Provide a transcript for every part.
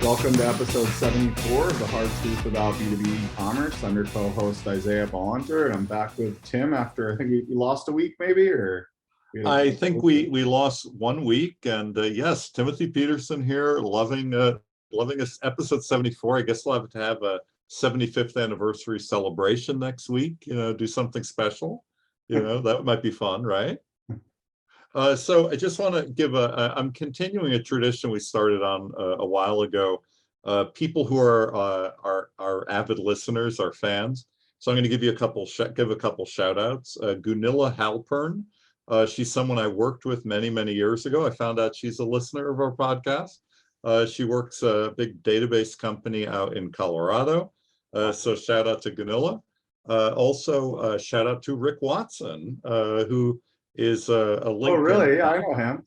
Welcome to episode 74 of the Hard Truth About B2B Commerce. I'm your co-host Isaiah Ballanter, and I'm back with Tim after, I think we lost a week maybe, or? I think we lost 1 week, and yes, Timothy Peterson here, loving this episode 74. I guess we'll have to have a 75th anniversary celebration next week, do something special. That might be fun, right? So I just want to give I'm continuing a tradition we started on a while ago. People who are avid listeners, are fans. So I'm going to give you a couple shout outs. Gunilla Halpern. She's someone I worked with many years ago. I found out she's a listener of our podcast. She works a big database company out in Colorado. So shout out to Gunilla. Also shout out to Rick Watson, who is a LinkedIn. Oh, really? Yeah, I know him.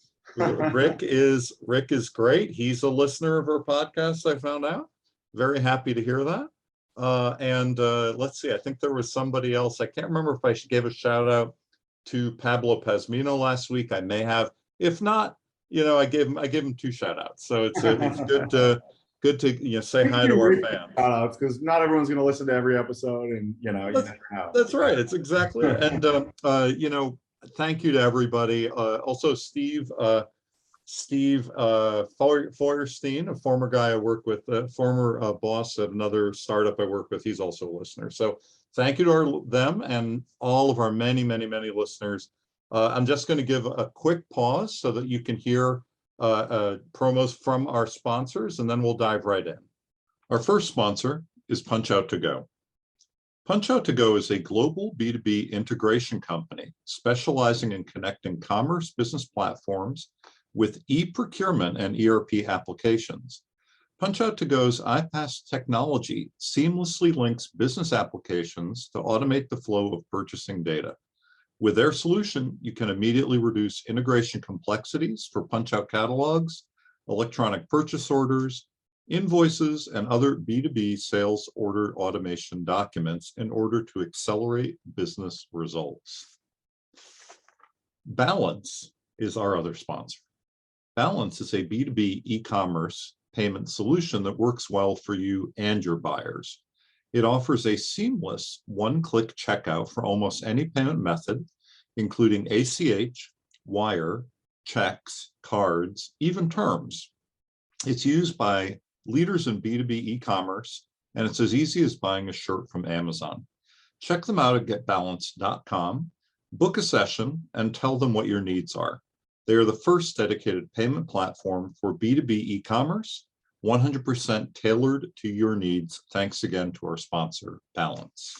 Rick is great. He's a listener of our podcast, I found out. Very happy to hear that. And let's see, I think there was somebody else. I can't remember if I gave a shout out to Pablo Pazmino last week. I may have. If not, I gave him 2 shout outs. So it's good to say hi to our fans. Shout outs, because not everyone's going to listen to every episode, and you never know. That's right. It's exactly it. And thank you to everybody. Also, Steve Feuerstein, a former guy I work with, former boss at another startup I work with. He's also a listener. So thank you to them and all of our many listeners. I'm just going to give a quick pause so that you can hear promos from our sponsors, and then we'll dive right in. Our first sponsor is Punch Out To Go. Punch Out To Go is a global B2B integration company specializing in connecting commerce business platforms with e-procurement and ERP applications. Punch Out To Go's iPaaS technology seamlessly links business applications to automate the flow of purchasing data. With their solution, you can immediately reduce integration complexities for punch-out catalogs, electronic purchase orders, invoices, and other B2B sales order automation documents in order to accelerate business results. Balance is our other sponsor. Balance is a B2B e-commerce payment solution that works well for you and your buyers. It offers a seamless one-click checkout for almost any payment method, including ACH, wire, checks, cards, even terms. It's used by leaders in B2B e-commerce, and it's as easy as buying a shirt from Amazon. Check them out at getbalance.com, book a session, and tell them what your needs are. They are the first dedicated payment platform for B2B e-commerce, 100% tailored to your needs. Thanks again to our sponsor, Balance.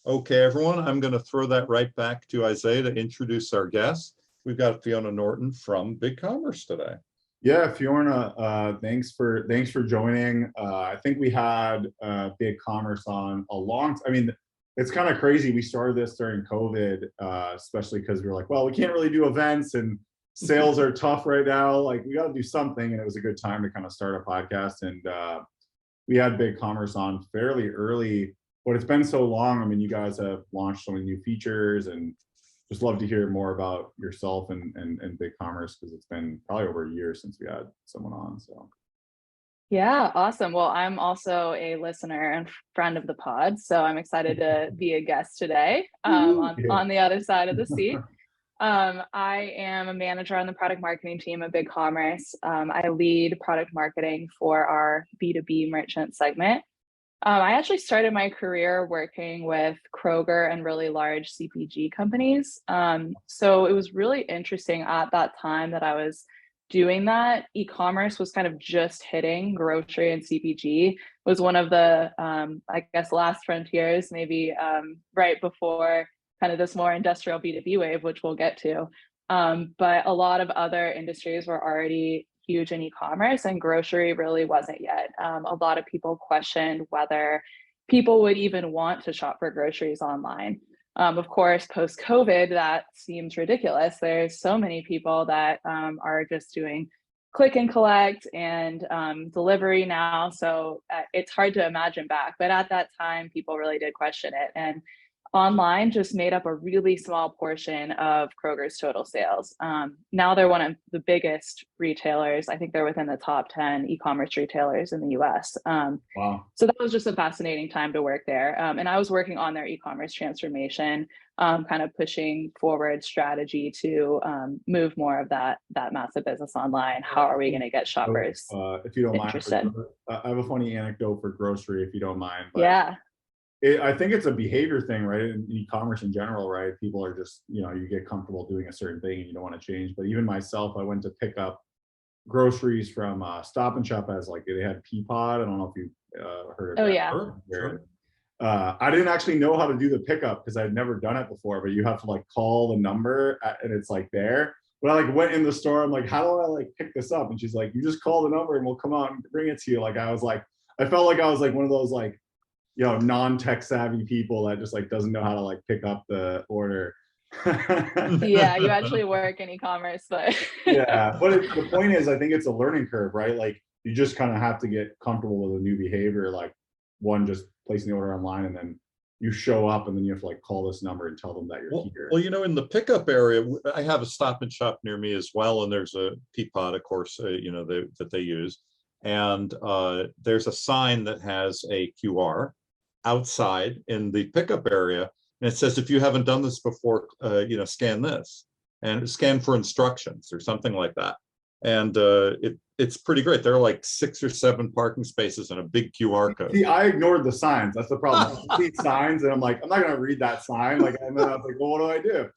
Okay, everyone, I'm going to throw that right back to Isaiah to introduce our guest. We've got Fiona Norton from BigCommerce today. Yeah, Fiona, thanks for joining. I think we had BigCommerce on a long time. I mean, it's kind of crazy. We started this during COVID, especially because we were like, well, we can't really do events and sales are tough right now. Like, we got to do something. And it was a good time to kind of start a podcast. And we had BigCommerce on fairly early, but it's been so long. I mean, you guys have launched so many new features, and just love to hear more about yourself and BigCommerce, because it's been probably over a year since we had someone on. So. Yeah, awesome. Well, I'm also a listener and friend of the pod, so I'm excited to be a guest today on the other side of the seat. I am a manager on the product marketing team at BigCommerce. I lead product marketing for our B2B merchant segment. I actually started my career working with Kroger and really large CPG companies. So it was really interesting at that time that I was doing that. E-commerce was kind of just hitting. Grocery and CPG was one of the, I guess, last frontiers, maybe right before kind of this more industrial B2B wave, which we'll get to. But a lot of other industries were already huge in e-commerce, and grocery really wasn't yet. A lot of people questioned whether people would even want to shop for groceries online. Of course, post-COVID, that seems ridiculous. There's so many people that are just doing click and collect and delivery now. So it's hard to imagine back. But at that time, people really did question it. And online just made up a really small portion of Kroger's total sales. Now they're one of the biggest retailers. I think they're within the top 10 e-commerce retailers in the US. Wow. So that was just a fascinating time to work there. And I was working on their e-commerce transformation, kind of pushing forward strategy to move more of that massive business online. How are we going to get shoppers If you don't mind, interested? I have a funny anecdote for grocery, if you don't mind. But Yeah. I think it's a behavior thing, right? In e-commerce in general, right? People are just, you get comfortable doing a certain thing and you don't want to change. But even myself, I went to pick up groceries from Stop and Shop as like they had Peapod. I don't know if you heard of Oh that. yeah. Sure. I didn't actually know how to do the pickup because I'd never done it before, but you have to like call the number and it's like there. But I like went in the store, I'm like, how do I like pick this up? And she's like, you just call the number and we'll come out and bring it to you. Like I felt like I was like one of those like, non-tech savvy people that just like doesn't know how to like pick up the order. Yeah, you actually work in e-commerce, but Yeah, but the point is, I think it's a learning curve, right? Like you just kind of have to get comfortable with a new behavior, like one, just placing the order online, and then you show up and then you have to like call this number and tell them that you're here. Well, in the pickup area, I have a Stop and Shop near me as well, and there's a Peapod, of course, that they use, and there's a sign that has a QR outside in the pickup area, and it says, if you haven't done this before, scan this, and scan for instructions or something like that. And it's pretty great. There are like 6 or 7 parking spaces and a big QR code. See, I ignored the signs. That's the problem. I see signs and I'm like, I'm not gonna read that sign. Like, and then I was like, well, what do I do?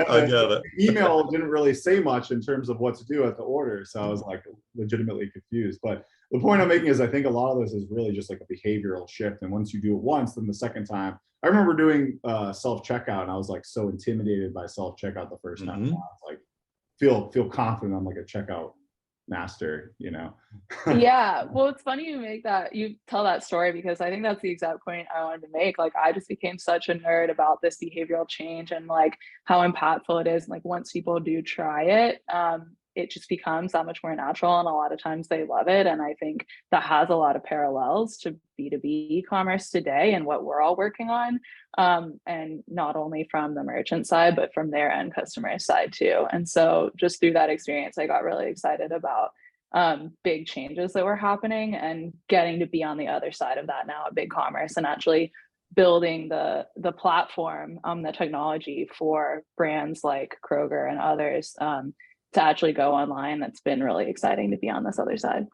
I get it. Email didn't really say much in terms of what to do at the order, so I was like legitimately confused. But the point I'm making is, I think a lot of this is really just like a behavioral shift. And once you do it once, then the second time, I remember doing self-checkout, and I was like so intimidated by self-checkout the first time. I was like, feel confident I'm like a checkout master. yeah. Well, it's funny you tell that story, because I think that's the exact point I wanted to make. Like, I just became such a nerd about this behavioral change and like how impactful it is. And like once people do try it, it just becomes that much more natural, and a lot of times they love it. And I think that has a lot of parallels to B2B e-commerce today and what we're all working on, and not only from the merchant side, but from their end customer side too. And so just through that experience, I got really excited about big changes that were happening and getting to be on the other side of that now at BigCommerce, and actually building the platform, the technology for brands like Kroger and others to actually go online. That's been really exciting to be on this other side.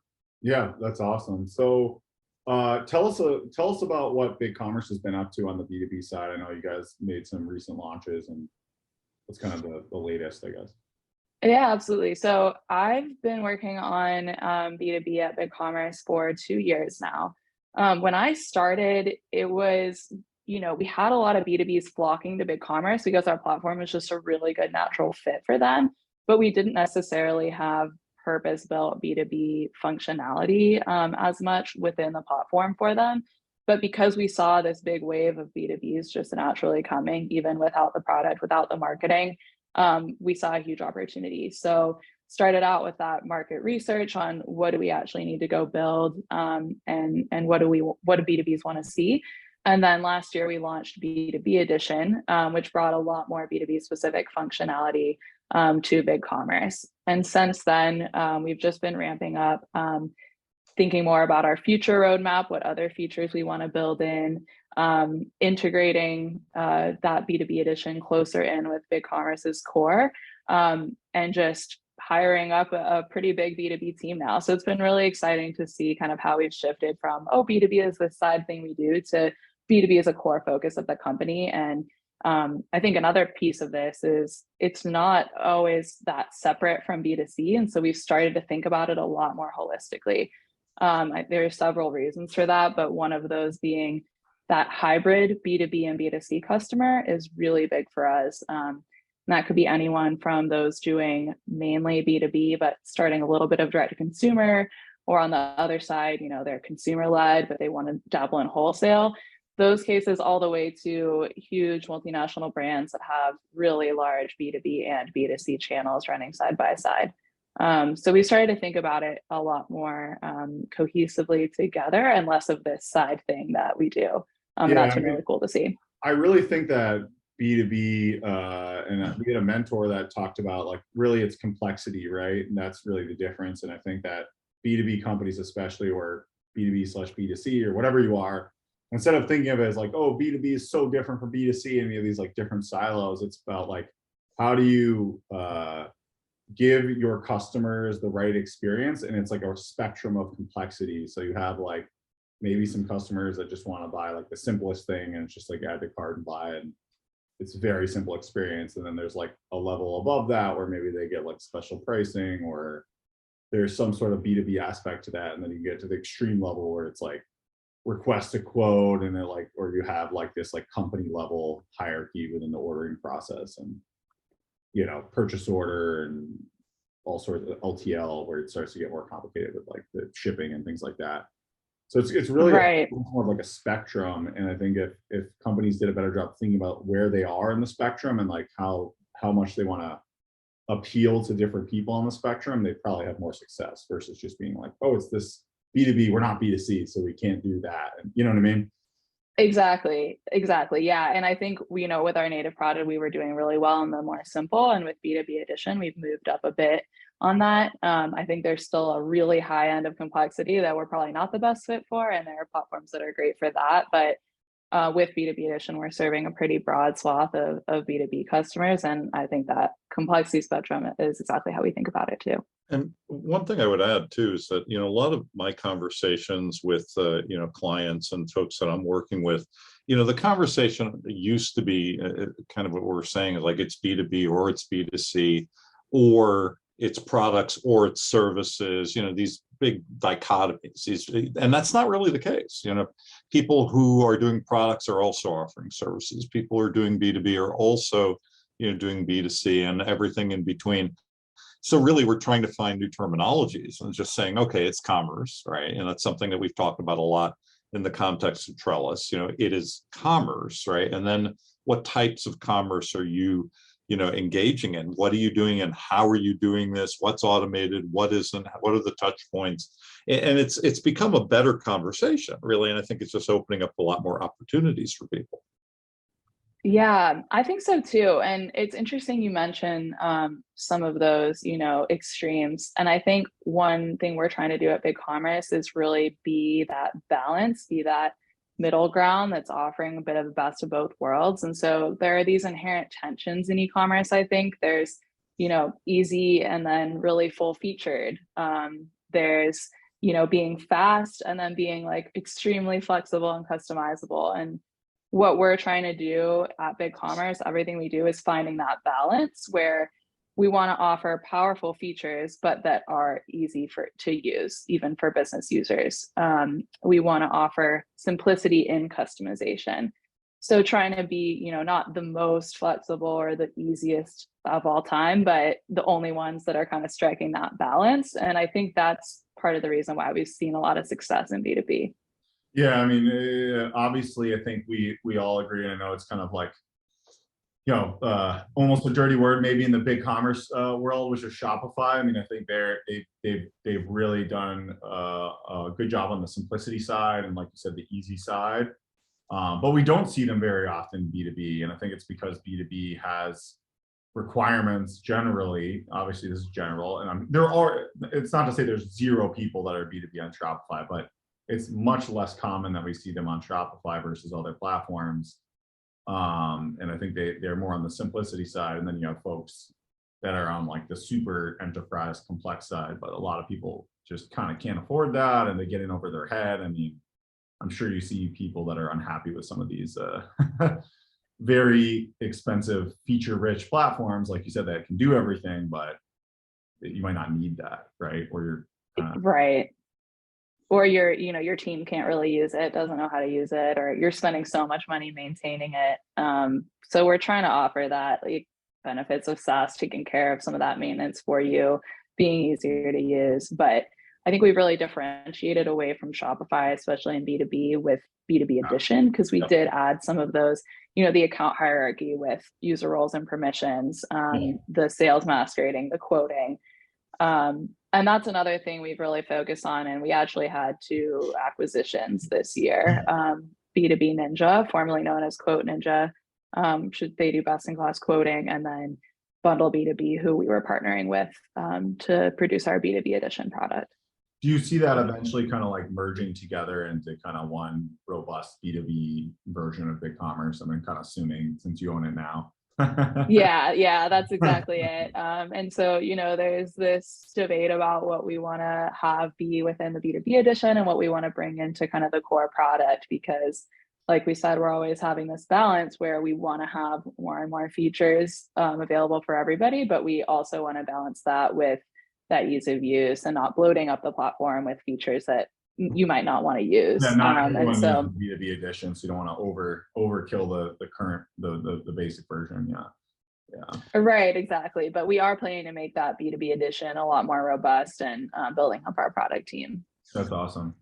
Yeah, that's awesome. So tell us about what BigCommerce has been up to on the B2B side. I know you guys made some recent launches, and what's kind of the latest, I guess. Yeah, absolutely. So I've been working on B2B at BigCommerce for 2 years now. When I started, it was, we had a lot of B2Bs flocking to BigCommerce because our platform is just a really good natural fit for them, but we didn't necessarily have purpose-built B2B functionality as much within the platform for them. But because we saw this big wave of B2Bs just naturally coming, even without the product, without the marketing, we saw a huge opportunity. So started out with that market research on what do we actually need to go build, and what do B2Bs want to see. And then last year we launched B2B Edition, which brought a lot more B2B specific functionality to BigCommerce. And since then, we've just been ramping up, thinking more about our future roadmap, what other features we want to build in, integrating that B2B Edition closer in with BigCommerce's core, and just hiring up a pretty big B2B team now. So it's been really exciting to see kind of how we've shifted from, B2B is this side thing we do, to B2B is a core focus of the company. And I think another piece of this is it's not always that separate from B2C. And so we've started to think about it a lot more holistically. There are several reasons for that, but one of those being that hybrid B2B and B2C customer is really big for us. And that could be anyone from those doing mainly B2B, but starting a little bit of direct to consumer, or on the other side, they're consumer led, but they want to dabble in wholesale. Those cases all the way to huge multinational brands that have really large B2B and B2C channels running side by side. So we started to think about it a lot more cohesively together, and less of this side thing that we do. And Yeah, that's I been mean, really cool to see. I really think that B2B, and we had a mentor that talked about like really its complexity, right? And that's really the difference. And I think that B2B companies, especially, or B2B/B2C or whatever you are, instead of thinking of it as like, oh, B2B is so different from B2C and you have these like different silos, it's about like, how do you give your customers the right experience? And it's like a spectrum of complexity. So you have like maybe some customers that just want to buy like the simplest thing and it's just like add to cart and buy it. And it's a very simple experience. And then there's like a level above that where maybe they get like special pricing or there's some sort of B2B aspect to that. And then you get to the extreme level where it's like request a quote and then like, or you have like this like company level hierarchy within the ordering process and, you know, purchase order and all sorts of LTL where it starts to get more complicated with like the shipping and things like that. So it's really Right. more of like a spectrum. And I think if companies did a better job thinking about where they are in the spectrum and like how much they want to appeal to different people on the spectrum, they probably have more success versus just being like, oh, it's this B2B, we're not B2C, so we can't do that. And you know what I mean? Exactly. Yeah. And I think, you know, with our native product, we were doing really well in the more simple. And with B2B Edition, we've moved up a bit on that. I think there's still a really high end of complexity that we're probably not the best fit for. And there are platforms that are great for that. But with B2B Edition, we're serving a pretty broad swath of B2B customers. And I think that complexity spectrum is exactly how we think about it too. And one thing I would add too is that, you know, a lot of my conversations with, you know, clients and folks that I'm working with, you know, the conversation used to be kind of what we're saying is like it's B2B or it's B2C or it's products or it's services, you know, these big dichotomies. And that's not really the case. You know, people who are doing products are also offering services. People who are doing B2B are also, you know, doing B2C and everything in between. So really, we're trying to find new terminologies and just saying, okay, it's commerce, right? And that's something that we've talked about a lot in the context of Trellis. You know, it is commerce, right? And then what types of commerce are you, you know, engaging in? What are you doing and how are you doing this? What's automated? What isn't? What are the touch points? And it's become a better conversation, really. And I think it's just opening up a lot more opportunities for people. Yeah, I think so too. And it's interesting you mentioned some of those, you know, extremes. And I think one thing we're trying to do at BigCommerce is really be that balance, be that middle ground that's offering a bit of the best of both worlds. And so there are these inherent tensions in e-commerce. I think there's, you know, easy and then really full featured. There's, you know, being fast and then being like extremely flexible and customizable. And what we're trying to do at BigCommerce, everything we do is finding that balance where we want to offer powerful features, but that are easy to use, even for business users. We want to offer simplicity in customization. So trying to be, you know, not the most flexible or the easiest of all time, but the only ones that are kind of striking that balance. And I think that's part of the reason why we've seen a lot of success in B2B. Yeah, I mean, obviously, I think we all agree, and I know it's kind of like, you know, almost a dirty word maybe in the big commerce world, which is Shopify. I mean, I think they've really done a good job on the simplicity side and, like you said, the easy side. But we don't see them very often B2B, and I think it's because B2B has requirements generally. Obviously, this is general, and it's not to say there's zero people that are B2B on Shopify, but it's much less common that we see them on Shopify versus other platforms. And I think they're more on the simplicity side. And then you have folks that are on like the super enterprise complex side, but a lot of people just kind of can't afford that and they get in over their head. I mean, I'm sure you see people that are unhappy with some of these very expensive feature-rich platforms, like you said, that can do everything, but you might not need that, right? Or you're right. Or your team can't really use it, doesn't know how to use it, or you're spending so much money maintaining it. So we're trying to offer that like benefits of SaaS, taking care of some of that maintenance for you, being easier to use. But I think we've really differentiated away from Shopify, especially in B2B with B2B Edition, because we did add some of those, you know, the account hierarchy with user roles and permissions, the sales masquerading, the quoting. And that's another thing we've really focused on. And we actually had 2 acquisitions this year. B2B Ninja, formerly known as Quote Ninja. They do best-in-class quoting, and then Bundle B2B, who we were partnering with to produce our B2B edition product. Do you see that eventually kind of like merging together into kind of one robust B2B version of BigCommerce? I mean, kind of assuming since you own it now. Yeah, that's exactly it. And so, you know, there's this debate about what we want to have be within the B2B edition and what we want to bring into kind of the core product, because like we said, we're always having this balance where we want to have more and more features available for everybody, but we also want to balance that with that ease of use and not bloating up the platform with features that you might not want to use. Yeah, not everyone and so uses B2B edition, so you don't want to overkill the current the basic version. Yeah. Right, exactly. But we are planning to make that B2B edition a lot more robust and building up our product team. That's awesome.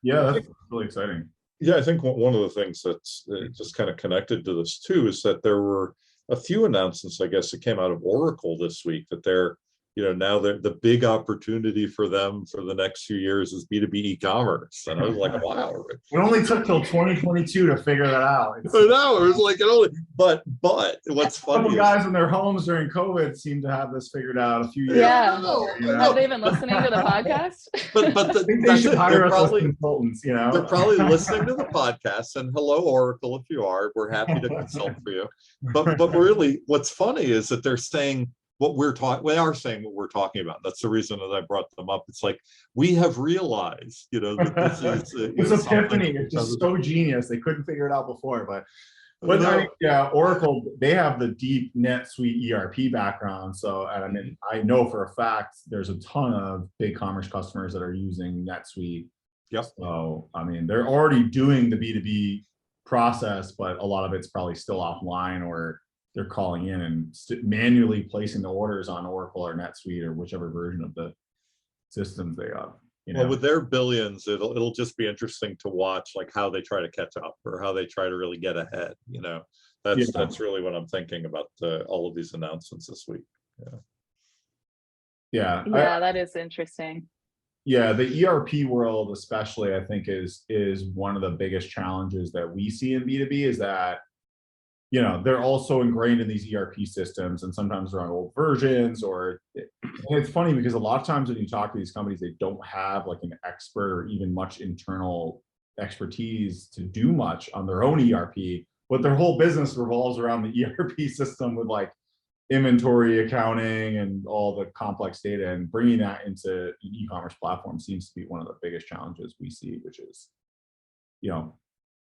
Yeah, that's really exciting. Yeah, I think one of the things that's just kind of connected to this too is that there were a few announcements, I guess, that came out of Oracle this week that they're, you know, now the big opportunity for them for the next few years is B2B e-commerce. And I was like, wow. It only took till 2022 to figure that out. I know, it was like, it only, but what's funny couple guys in their homes during COVID seem to have this figured out a few years Yeah. ago. You know? Have they been listening to the podcast? But I think they should hire us as consultants, you know. They're probably listening to the podcast, and hello, Oracle, if you are, we're happy to consult for you. But really, what's funny is that they're saying what we're talking. They are saying what we're talking about. That's the reason that I brought them up. It's like we have realized, you know, that this is it's epiphany. It's just so genius. They couldn't figure it out before, but yeah, Oracle, they have the deep NetSuite ERP background. So, and I mean, I know for a fact there's a ton of BigCommerce customers that are using NetSuite. Yep. So, I mean, they're already doing the B2B process, but a lot of it's probably still offline, or they're calling in and manually placing the orders on Oracle or NetSuite or whichever version of the systems they have. You know? Well, with their billions, it'll just be interesting to watch, like how they try to catch up or how they try to really get ahead. You know, that's really what I'm thinking about all of these announcements this week. Yeah, that is interesting. Yeah, the ERP world, especially, I think is one of the biggest challenges that we see in B2B is that, you know, they're also ingrained in these ERP systems, and sometimes they're on old versions, or it's funny because a lot of times when you talk to these companies, they don't have like an expert or even much internal expertise to do much on their own ERP, but their whole business revolves around the ERP system with like inventory accounting and all the complex data, and bringing that into an e-commerce platform seems to be one of the biggest challenges we see, which is, you know,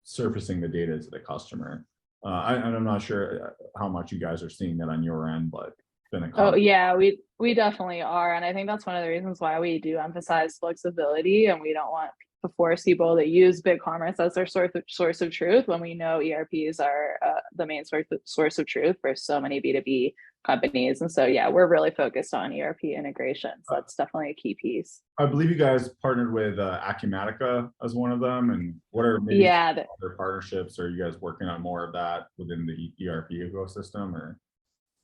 surfacing the data to the customer. I'm not sure how much you guys are seeing that on your end, but it's been a Oh yeah, we definitely are, and I think that's one of the reasons why we do emphasize flexibility, and we don't want to force people to use BigCommerce as their source of truth when we know ERPs are the main source of truth for so many B2B companies. And so yeah, we're really focused on ERP integrations. That's definitely a key piece. I believe you guys partnered with Acumatica as one of them, and what are maybe other partnerships? Are you guys working on more of that within the ERP ecosystem, or?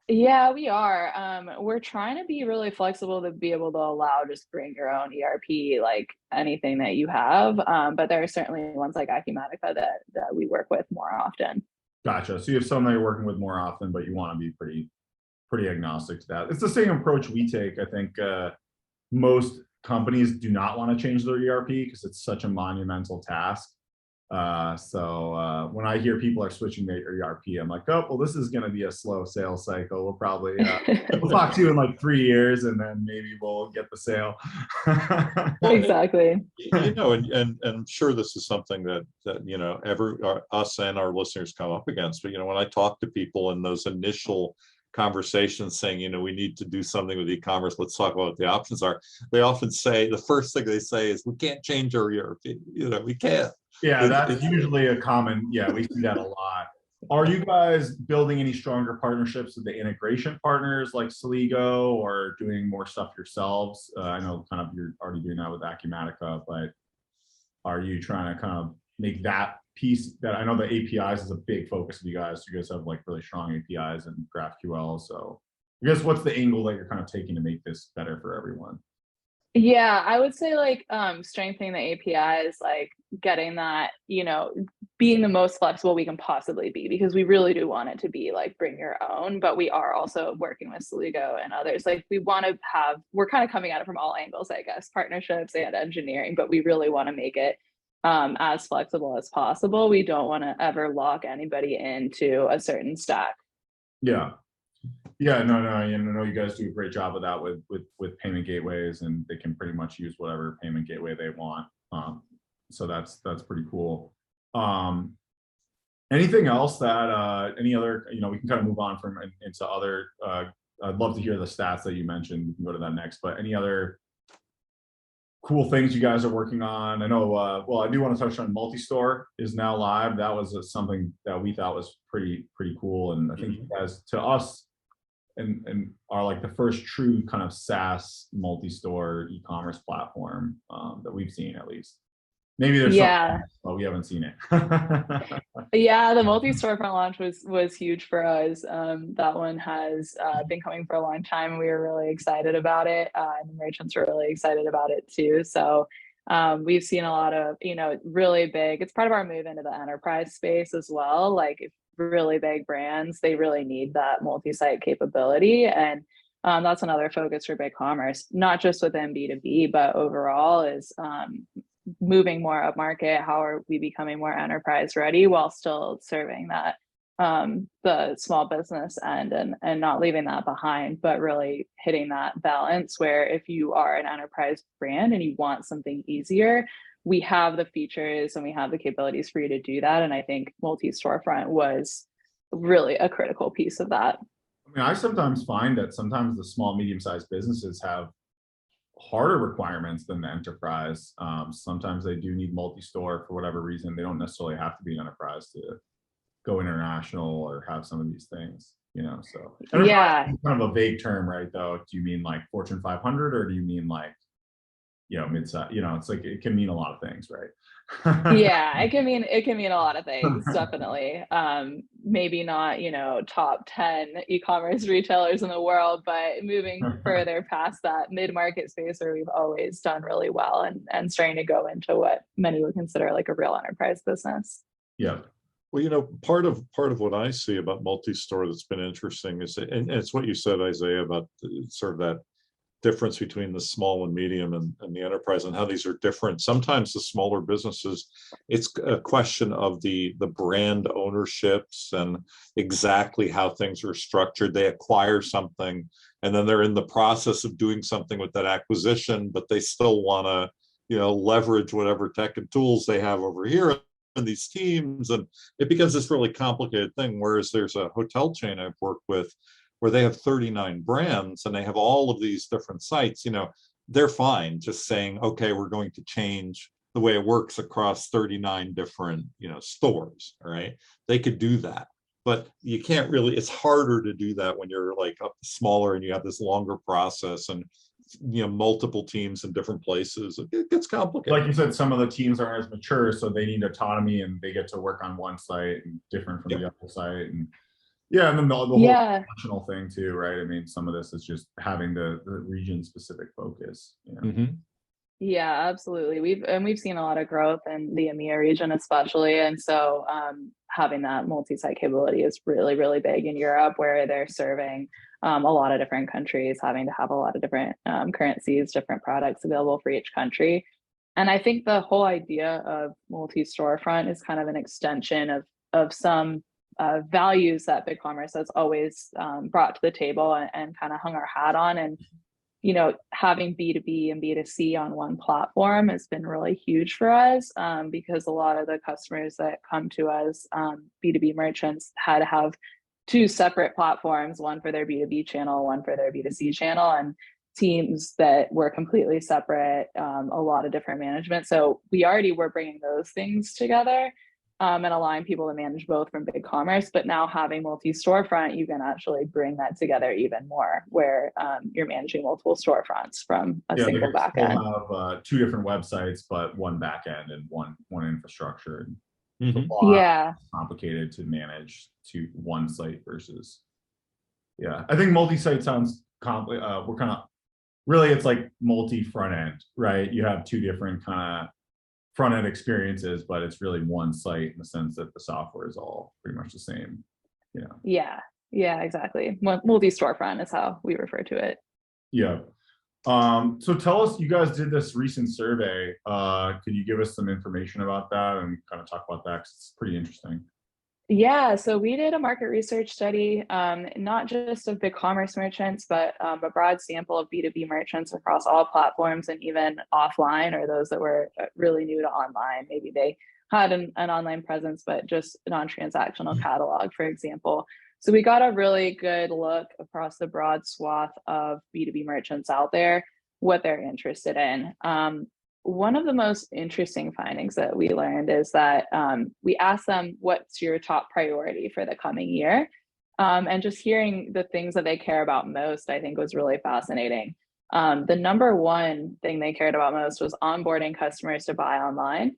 Yeah, we are. We're trying to be really flexible to be able to allow just bring your own ERP, like anything that you have. But there are certainly ones like Acumatica that we work with more often. Gotcha. So you have some that you're working with more often, but you want to be pretty agnostic to that. It's the same approach we take. I think most companies do not want to change their ERP because it's such a monumental task. So when I hear people are switching their ERP, I'm like, oh, well, this is going to be a slow sales cycle. We'll probably we'll talk to you in like 3 years, and then maybe we'll get the sale. Exactly. You know, and I'm sure this is something that you know, us and our listeners come up against. But you know, when I talk to people in those initial conversations saying, you know, we need to do something with e-commerce, let's talk about what the options are, they often say, the first thing they say is, we can't change our ERP. You know, we can't. Yeah, that's usually a common, we see that a lot. Are you guys building any stronger partnerships with the integration partners like Celigo, or doing more stuff yourselves? I know kind of you're already doing that with Acumatica, but are you trying to kind of make that piece, that I know the APIs is a big focus of you guys. You guys have like really strong APIs and GraphQL. So I guess what's the angle that you're kind of taking to make this better for everyone? Yeah, I would say like strengthening the APIs, like getting that, being the most flexible we can possibly be, because we really do want it to be like bring your own, but we are also working with Sligo and others. Like we want to we're kind of coming at it from all angles, I guess, partnerships and engineering, but we really want to make it as flexible as possible. We don't want to ever lock anybody into a certain stack. Yeah. Yeah, no, no, you guys do a great job of that with payment gateways, and they can pretty much use whatever payment gateway they want. So that's pretty cool. Anything else that any other, we can kind of move on from into other. I'd love to hear the stats that you mentioned. We can go to that next, but any other cool things you guys are working on? I know. Well, I do want to touch on multi-store is now live. That was something that we thought was pretty cool, and I think you guys, to us, and are like the first true kind of SaaS multi-store e-commerce platform that we've seen, at least. Maybe there's something, but we haven't seen it. Yeah, the multi-storefront launch was huge for us. That one has been coming for a long time. We were really excited about it, and the merchants were really excited about it too. So we've seen a lot of, really big. It's part of our move into the enterprise space as well. Like if really big brands, they really need that multi-site capability, and that's another focus for BigCommerce, not just within B2B, but overall is moving more up market. How are we becoming more enterprise ready while still serving that the small business end, and not leaving that behind, but really hitting that balance where if you are an enterprise brand and you want something easier, we have the features and we have the capabilities for you to do that. And I think multi-storefront was really a critical piece of that. I mean, I sometimes find that sometimes the small, medium-sized businesses have harder requirements than the enterprise. Sometimes they do need multi-store for whatever reason. They don't necessarily have to be an enterprise to go international or have some of these things, so. Yeah. Kind of a vague term, right, though? Do you mean like Fortune 500, or do you mean like, mid-size? It's like, it can mean a lot of things, right? Yeah, it can mean a lot of things, definitely. Maybe not, top 10 e-commerce retailers in the world, but moving further past that mid-market space where we've always done really well, and starting to go into what many would consider like a real enterprise business. Yeah. Well, part of what I see about multi-store that's been interesting is, and it's what you said, Isaiah, about sort of that difference between the small and medium and the enterprise, and how these are different. Sometimes the smaller businesses, it's a question of the brand ownerships and exactly how things are structured. They acquire something and then they're in the process of doing something with that acquisition, but they still want to, leverage whatever tech and tools they have over here in these teams, and it becomes this really complicated thing. Whereas there's a hotel chain I've worked with where they have 39 brands and they have all of these different sites. They're fine just saying, okay, we're going to change the way it works across 39 different, stores, right? They could do that, but you can't really, it's harder to do that when you're like up smaller and you have this longer process and, multiple teams in different places. It gets complicated. Like you said, some of the teams aren't as mature, so they need autonomy and they get to work on one site and different from the other site. And yeah, and then the whole national thing too, right? I mean, some of this is just having the region-specific focus. Yeah, absolutely. We've seen a lot of growth in the EMEA region, especially, and so having that multi-site capability is really, really big in Europe, where they're serving a lot of different countries, having to have a lot of different currencies, different products available for each country. And I think the whole idea of multi-storefront is kind of an extension of some values that BigCommerce has always brought to the table and kind of hung our hat on. And, having B2B and B2C on one platform has been really huge for us, because a lot of the customers that come to us, B2B merchants, had to have two separate platforms, one for their B2B channel, one for their B2C channel, and teams that were completely separate, a lot of different management. So we already were bringing those things together, and allowing people to manage both from BigCommerce. But now having multi-storefront, you can actually bring that together even more, where you're managing multiple storefronts from a single backend. Have two different websites, but one backend and one infrastructure. And it's complicated to manage to one site versus. Yeah, I think multi-site sounds complicated. We're kind of really it's like multi front end, right? You have two different kind of front end experiences, but it's really one site in the sense that the software is all pretty much the same, you know. Yeah, yeah, exactly. Multi-storefront is how we refer to it. Yeah. So tell us, you guys did this recent survey. Could you give us some information about that and kind of talk about that? 'Cause it's pretty interesting. Yeah, so we did a market research study, not just of BigCommerce merchants, but a broad sample of B2B merchants across all platforms and even offline, or those that were really new to online. Maybe they had an online presence, but just non-transactional catalog, for example. So we got a really good look across the broad swath of B2B merchants out there, what they're interested in. One of the most interesting findings that we learned is that we asked them, what's your top priority for the coming year? And just hearing the things that they care about most, I think was really fascinating. The number one thing they cared about most was onboarding customers to buy online,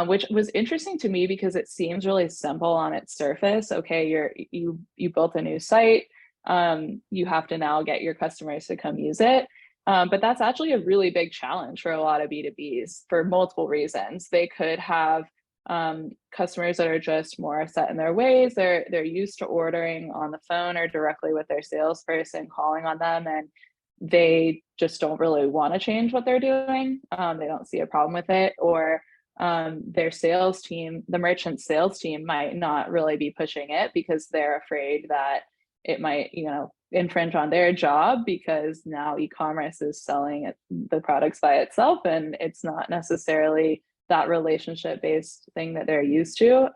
which was interesting to me because it seems really simple on its surface. Okay, you built a new site, you have to now get your customers to come use it. But that's actually a really big challenge for a lot of B2Bs for multiple reasons. They could have customers that are just more set in their ways. They're used to ordering on the phone or directly with their salesperson calling on them, and they just don't really want to change what they're doing. They don't see a problem with it, or their sales team, the merchant sales team, might not really be pushing it because they're afraid that it might, infringe on their job, because now e-commerce is selling the products by itself, and it's not necessarily that relationship based thing that they're used to.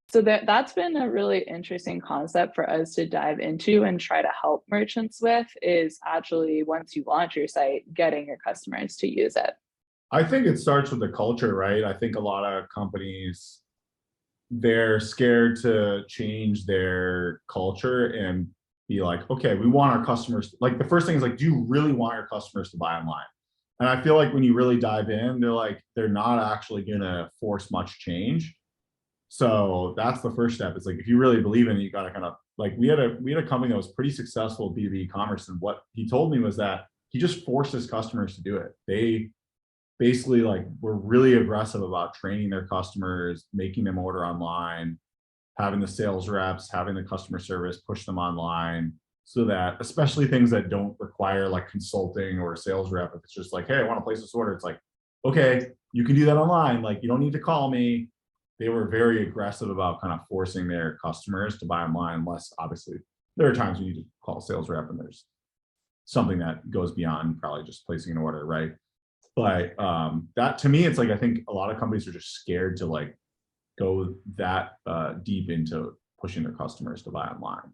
So that's been a really interesting concept for us to dive into and try to help merchants with, is actually, once you launch your site, getting your customers to use it. I think it starts with the culture, right? I think a lot of companies, they're scared to change their culture and be like, okay, we want our customers, like the first thing is like, do you really want your customers to buy online? And I feel like when you really dive in, they're not actually gonna force much change. So that's the first step. It's like, if you really believe in it, you gotta kind of, like, we had a company that was pretty successful at B2B commerce, and what he told me was that he just forced his customers to do it. They basically were really aggressive about training their customers, making them order online, having the sales reps, having the customer service push them online, so that, especially things that don't require like consulting or a sales rep, if it's just like, hey, I want to place this order, it's like, okay, you can do that online, like you don't need to call me. They were very aggressive about kind of forcing their customers to buy online, unless obviously there are times you need to call a sales rep and there's something that goes beyond probably just placing an order, right? But that, to me, it's like, I think a lot of companies are just scared to like go that deep into pushing their customers to buy online,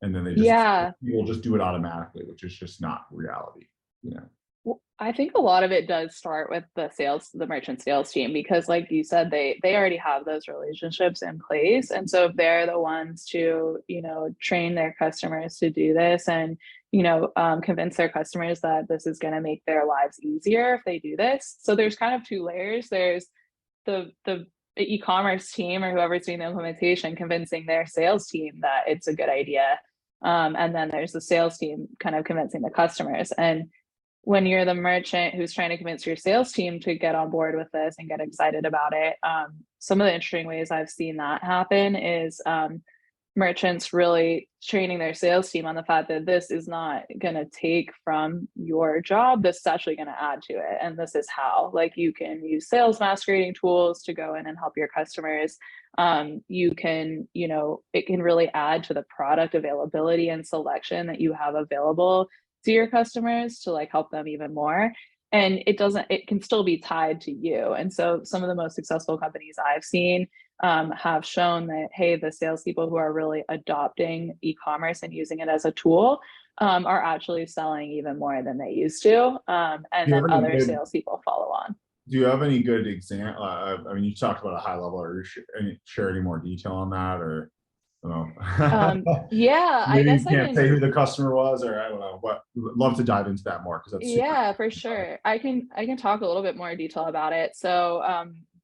and then people just do it automatically, which is just not reality, Well, I think a lot of it does start with the merchant sales team, because like you said, they already have those relationships in place. And so if they're the ones to, train their customers to do this, and, convince their customers that this is going to make their lives easier if they do this. So there's kind of two layers. There's the e-commerce team, or whoever's doing the implementation, convincing their sales team that it's a good idea. And then there's the sales team kind of convincing the customers. And when you're the merchant who's trying to convince your sales team to get on board with this and get excited about it, some of the interesting ways I've seen that happen is merchants really training their sales team on the fact that this is not going to take from your job. This is actually going to add to it. And this is how, like, you can use sales masquerading tools to go in and help your customers. You can, it can really add to the product availability and selection that you have available to your customers to like help them even more. And it can still be tied to you. And so some of the most successful companies I've seen have shown that, hey, the salespeople who are really adopting e-commerce and using it as a tool are actually selling even more than they used to. And then other salespeople follow on. Do you have any good example? I mean, you talked about a high level, or share any more detail on that, or I don't know. Yeah, I guess you can't say who the customer was, or I don't know. But love to dive into that more, because that's yeah, for sure. I can talk a little bit more detail about it. So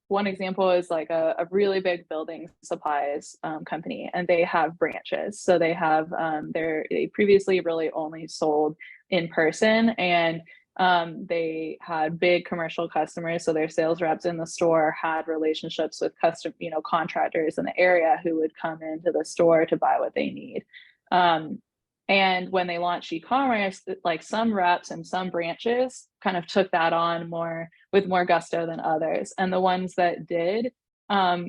one example is like a really big building supplies company, and they have branches. So they have they previously really only sold in person, and they had big commercial customers. So their sales reps in the store had relationships with contractors in the area who would come into the store to buy what they need. And when they launched e-commerce, like some reps and some branches kind of took that on with more gusto than others. And the ones that did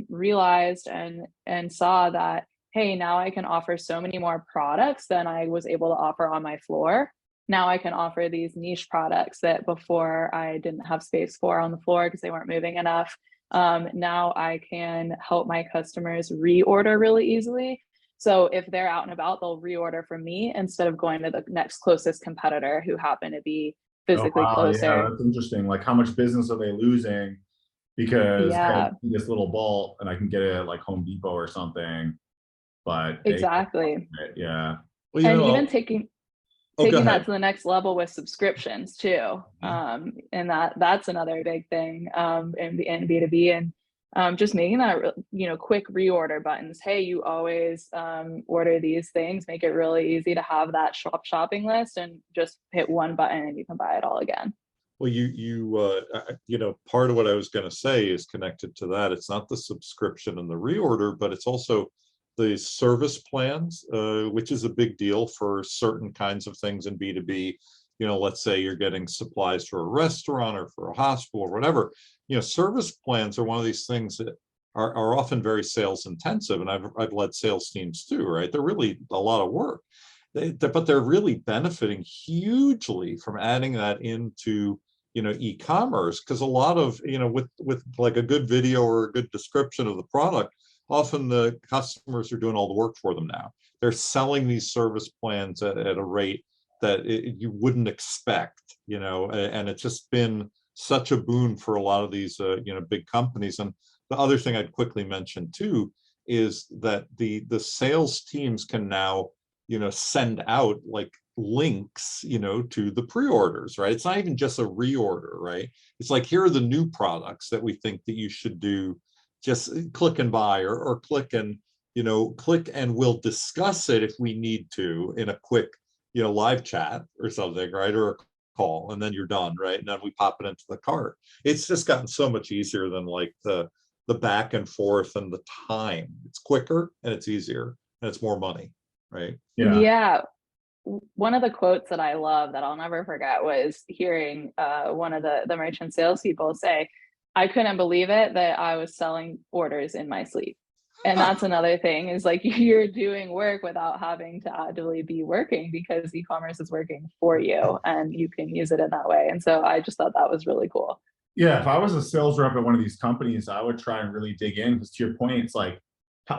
realized and saw that, hey, now I can offer so many more products than I was able to offer on my floor. Now I can offer these niche products that before I didn't have space for on the floor because they weren't moving enough. Now I can help my customers reorder really easily. So if they're out and about, they'll reorder from me instead of going to the next closest competitor who happen to be Oh, physically wow, yeah, closer. that's interesting. Like, how much business are they losing because hey, I Yeah, need this little bolt and I can get it at like Home Depot or something, but they can't exactly. find it. Yeah. Well, And even I'll, oh, go taking that ahead. to the next level with subscriptions too. And that's another big thing in B2B, and just making that, quick reorder buttons. Hey, you always order these things, make it really easy to have that shopping list and just hit one button and you can buy it all again. Well, part of what I was going to say is connected to that. It's not the subscription and the reorder, but it's also the service plans, which is a big deal for certain kinds of things in B2B. Let's say you're getting supplies for a restaurant or for a hospital or whatever. Service plans are one of these things that are often very sales intensive, and I've led sales teams too, right? They're really a lot of work, but they're really benefiting hugely from adding that into e-commerce, because a lot of with like a good video or a good description of the product, often the customers are doing all the work for them now. They're selling these service plans at a rate that you wouldn't expect, and it's just been such a boon for a lot of these big companies. And the other thing I'd quickly mention too is that the sales teams can now send out like links to the pre-orders, right? It's not even just a reorder, right? It's like, here are the new products that we think that you should do, just click and buy, or click and we'll discuss it if we need to in a quick live chat or something, right? Or a call, and then you're done, right? And then we pop it into the cart. It's just gotten so much easier than like the back and forth and the time. It's quicker and it's easier and it's more money, right? Yeah. One of the quotes that I love that I'll never forget was hearing one of the merchant salespeople say, "I couldn't believe it that I was selling orders in my sleep." And that's another thing, is like, you're doing work without having to actively be working because e-commerce is working for you and you can use it in that way. And so I just thought that was really cool. Yeah, if I was a sales rep at one of these companies, I would try and really dig in, because to your point, it's like,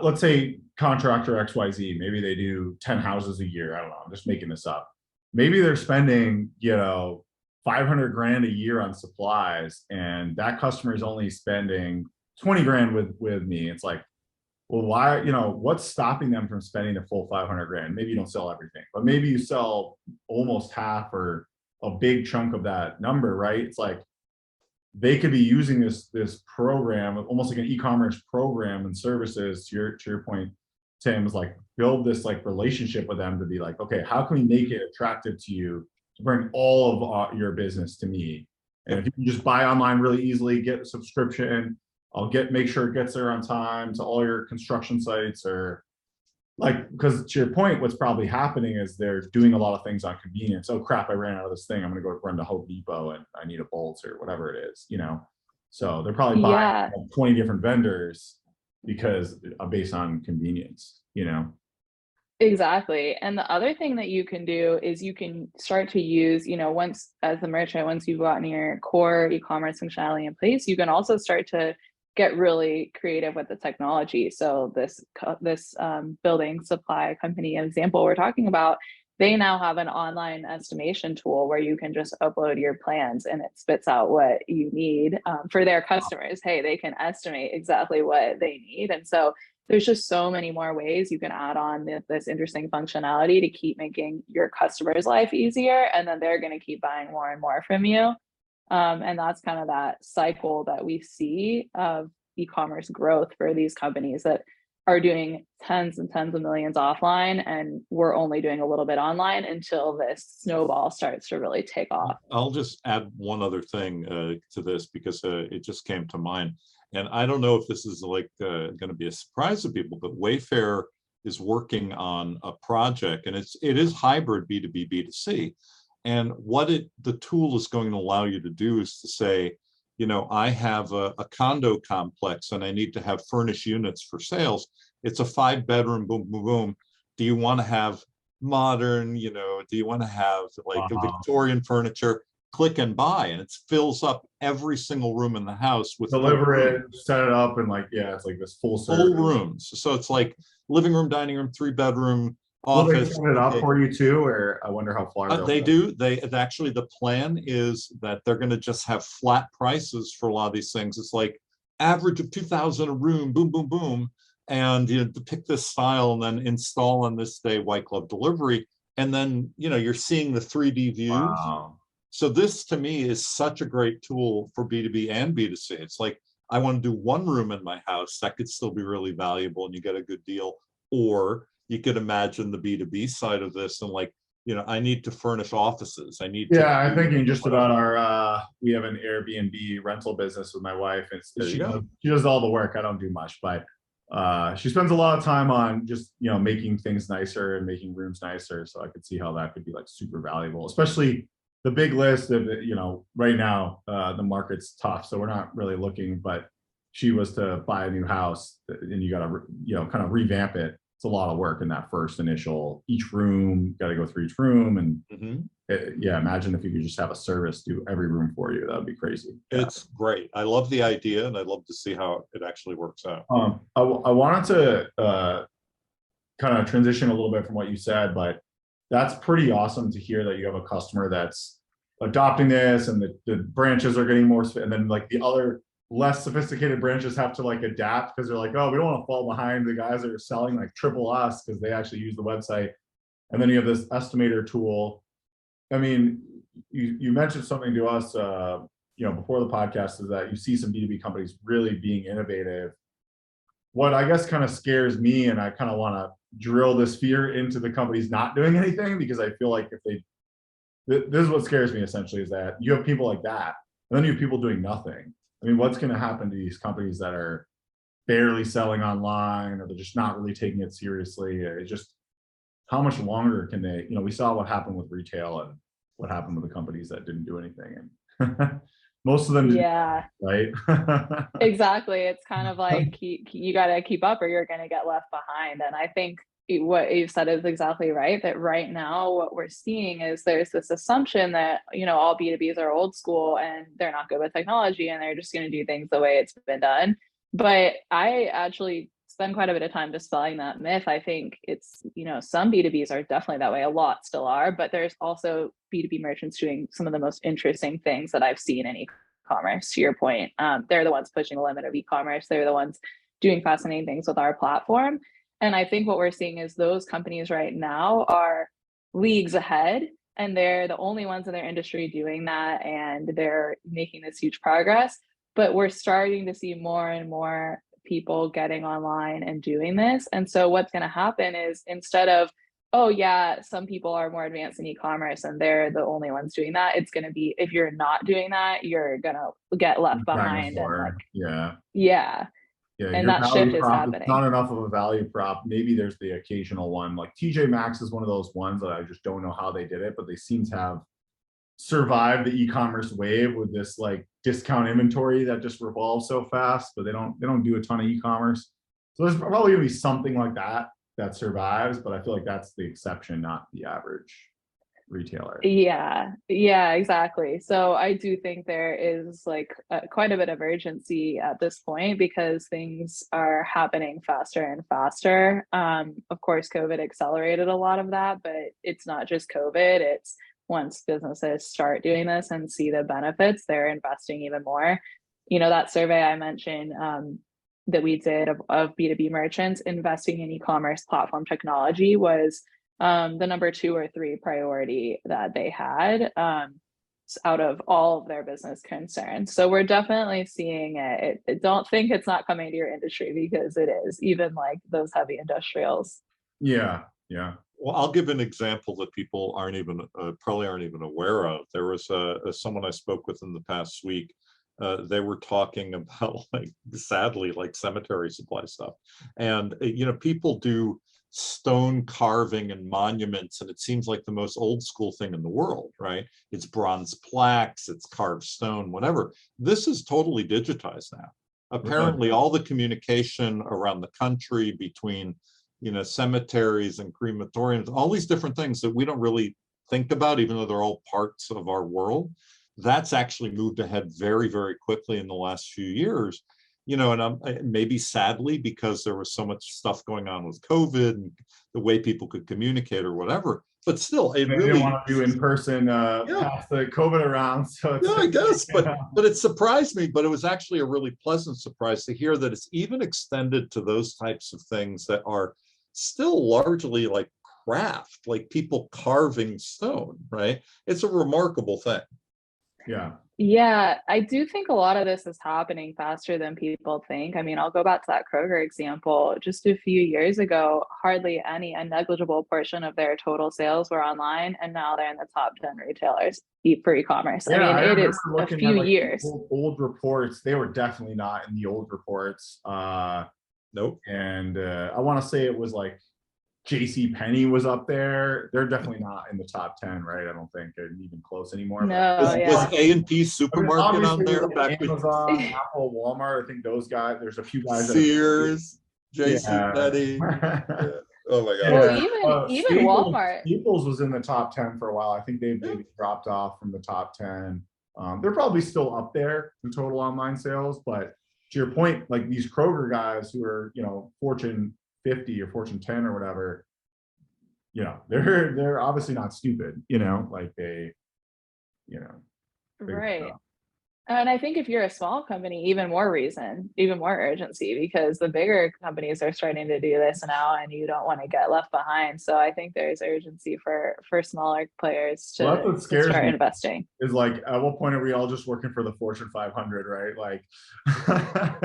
let's say contractor XYZ, maybe they do 10 houses a year. I don't know, I'm just making this up. Maybe they're spending, 500 grand a year on supplies, and that customer is only spending 20 grand with me. It's like, well, why, what's stopping them from spending the full 500 grand? Maybe you don't sell everything, but maybe you sell almost half or a big chunk of that number, right? It's like, they could be using this program, almost like an e-commerce program and services, to your point, Tim, is like, build this like relationship with them to be like, okay, how can we make it attractive to you to bring all of your business to me? And if you can just buy online really easily, get a subscription, make sure it gets there on time to all your construction sites, or like, because to your point, what's probably happening is they're doing a lot of things on convenience. Oh crap, I ran out of this thing, I'm gonna go run to Home Depot and I need a bolt or whatever it is, so they're probably buying Yeah, 20 different vendors because based on convenience. exactly. And the other thing that you can do is you can start to use, once as a merchant, once you've gotten your core e-commerce functionality in place, you can also start to get really creative with the technology. So this building supply company example we're talking about, they now have an online estimation tool where you can just upload your plans and it spits out what you need for their customers. Hey, they can estimate exactly what they need. And so there's just so many more ways you can add on this interesting functionality to keep making your customers' life easier. And then they're going to keep buying more and more from you. And that's kind of that cycle that we see of e-commerce growth for these companies that are doing tens and tens of millions offline, and we're only doing a little bit online until this snowball starts to really take off. I'll just add one other thing to this, because it just came to mind. And I don't know if this is like going to be a surprise to people, but Wayfair is working on a project, and it is hybrid B2B, B2C. And what the tool is going to allow you to do is to say, you know, I have a condo complex and I need to have furnished units for sales. It's a 5-bedroom, boom, boom, boom. Do you want to have modern, you know, do you want to have like a Victorian furniture? Click and buy, and it fills up every single room in the house with deliver it, set it up, and like, yeah, it's like this full rooms. So it's like living room, dining room, 3-bedroom, office. Will they office. set it up for you too, or I wonder how far They do. They actually, the plan is that they're going to just have flat prices for a lot of these things. It's like average of 2,000 a room, boom, boom, boom, and you know, to pick this style and then install on this day, white glove delivery, and then you know you're seeing the 3D views. Wow. So this to me is such a great tool for B2B and B2C. It's like, I want to do one room in my house that could still be really valuable and you get a good deal. Or you could imagine the B2B side of this and like, you know, I need to furnish offices. I need to. Yeah, I'm thinking just about our, we have an Airbnb rental business with my wife. She does all the work. I don't do much, but she spends a lot of time on just, you know, making things nicer and making rooms nicer. So I could see how that could be like super valuable, especially the big list of, you know, right now, the market's tough, so we're not really looking, but she was to buy a new house and you got to, you know, kind of revamp it. It's a lot of work in that first initial, each room, got to go through each room. And yeah, imagine if you could just have a service do every room for you. That would be crazy. It's great. I love the idea and I'd love to see how it actually works out. I wanted to kind of transition a little bit from what you said, but that's pretty awesome to hear that you have a customer that's adopting this and the branches are getting more, and then like the other less sophisticated branches have to like adapt because they're like, oh, we don't want to fall behind the guys that are selling like triple us because they actually use the website. And then you have this estimator tool. I mean, you mentioned something to us, you know, before the podcast, is that you see some B2B companies really being innovative. What I guess kind of scares me, and I kind of want to drill this fear into the companies not doing anything, because I feel like if they, this is what scares me essentially, is that you have people like that, and then you have people doing nothing. I mean, what's going to happen to these companies that are barely selling online, or they're just not really taking it seriously? It's just, how much longer can they, you know, we saw what happened with retail and what happened with the companies that didn't do anything. And most of them didn't, yeah, right? Exactly. It's kind of like you got to keep up or you're going to get left behind. And I think what you've said is exactly right, that right now what we're seeing is there's this assumption that, you know, all B2Bs are old school and they're not good with technology and they're just going to do things the way it's been done. But I actually spend quite a bit of time dispelling that myth. I think it's, you know, some B2Bs are definitely that way. A lot still are, but there's also B2B merchants doing some of the most interesting things that I've seen in e-commerce. To your point, they're the ones pushing the limit of e-commerce. They're the ones doing fascinating things with our platform. And I think what we're seeing is those companies right now are leagues ahead, and they're the only ones in their industry doing that, and they're making this huge progress. But we're starting to see more and more people getting online and doing this. And so what's going to happen is, instead of, oh yeah, some people are more advanced in e-commerce and they're the only ones doing that, it's going to be, if you're not doing that, you're going to get left behind. And like, yeah. And that shift is happening. It's not enough of a value prop. Maybe there's the occasional one, like TJ Maxx is one of those ones that I just don't know how they did it, but they seem to have survived the e-commerce wave with this like discount inventory that just revolves so fast, but they don't do a ton of e-commerce. So there's probably gonna be something like that that survives, but I feel like that's the exception, not the average retailer. Yeah, exactly. So I do think there is like quite a bit of urgency at this point, because things are happening faster and faster. Of course, COVID accelerated a lot of that, but it's not just COVID. It's once businesses start doing this and see the benefits, they're investing even more. You know, that survey I mentioned that we did of B2B merchants investing in e-commerce platform technology was the number 2 or 3 priority that they had. out of all of their business concerns. So we're definitely seeing it. Don't think it's not coming to your industry, because it is, even like those heavy industrials. Yeah, yeah. Well, I'll give an example that people aren't even probably aren't even aware of. There was someone I spoke with in the past week. They were talking about, like, sadly, like cemetery supply stuff, and people do stone carving and monuments, and it seems like the most old school thing in the world, right? It's bronze plaques, it's carved stone, whatever. This is totally digitized now. Apparently, all the communication around the country between cemeteries and crematoriums, all these different things that we don't really think about, even though they're all parts of our world, that's actually moved ahead very, very quickly in the last few years. And maybe sadly, because there was so much stuff going on with COVID and the way people could communicate or whatever, but still, it really didn't want to do in person past the COVID around. So yeah, I guess, but it surprised me. But it was actually a really pleasant surprise to hear that it's even extended to those types of things that are still largely like craft, like people carving stone, right? It's a remarkable thing. Yeah, I do think a lot of this is happening faster than people think. I mean, I'll go back to that Kroger example. Just a few years ago, hardly any, a negligible portion of their total sales were online, and now they're in the top 10 retailers for e-commerce. Yeah, I mean, it is a few years. Old reports, they were definitely not in the old reports. Nope. And I want to say it was like JC Penney was up there. They're definitely not in the top 10, right? I don't think they're even close anymore. No, was A&P Supermarket on there back with Amazon, Apple, Walmart? I think those guys. There's a few guys. Sears, JC Penney. Yeah. Oh my God. Well, even Walmart. Staples was in the top 10 for a while. I think they've dropped off from the top 10. They're probably still up there in total online sales, but to your point, like these Kroger guys who are, Fortune 50 or Fortune 10 or whatever, they're obviously not stupid, like they, right. And I think if you're a small company, even more reason, even more urgency, because the bigger companies are starting to do this now, and you don't want to get left behind. So I think there's urgency for smaller players to start investing. Is like, at what point are we all just working for the Fortune 500, right? Like,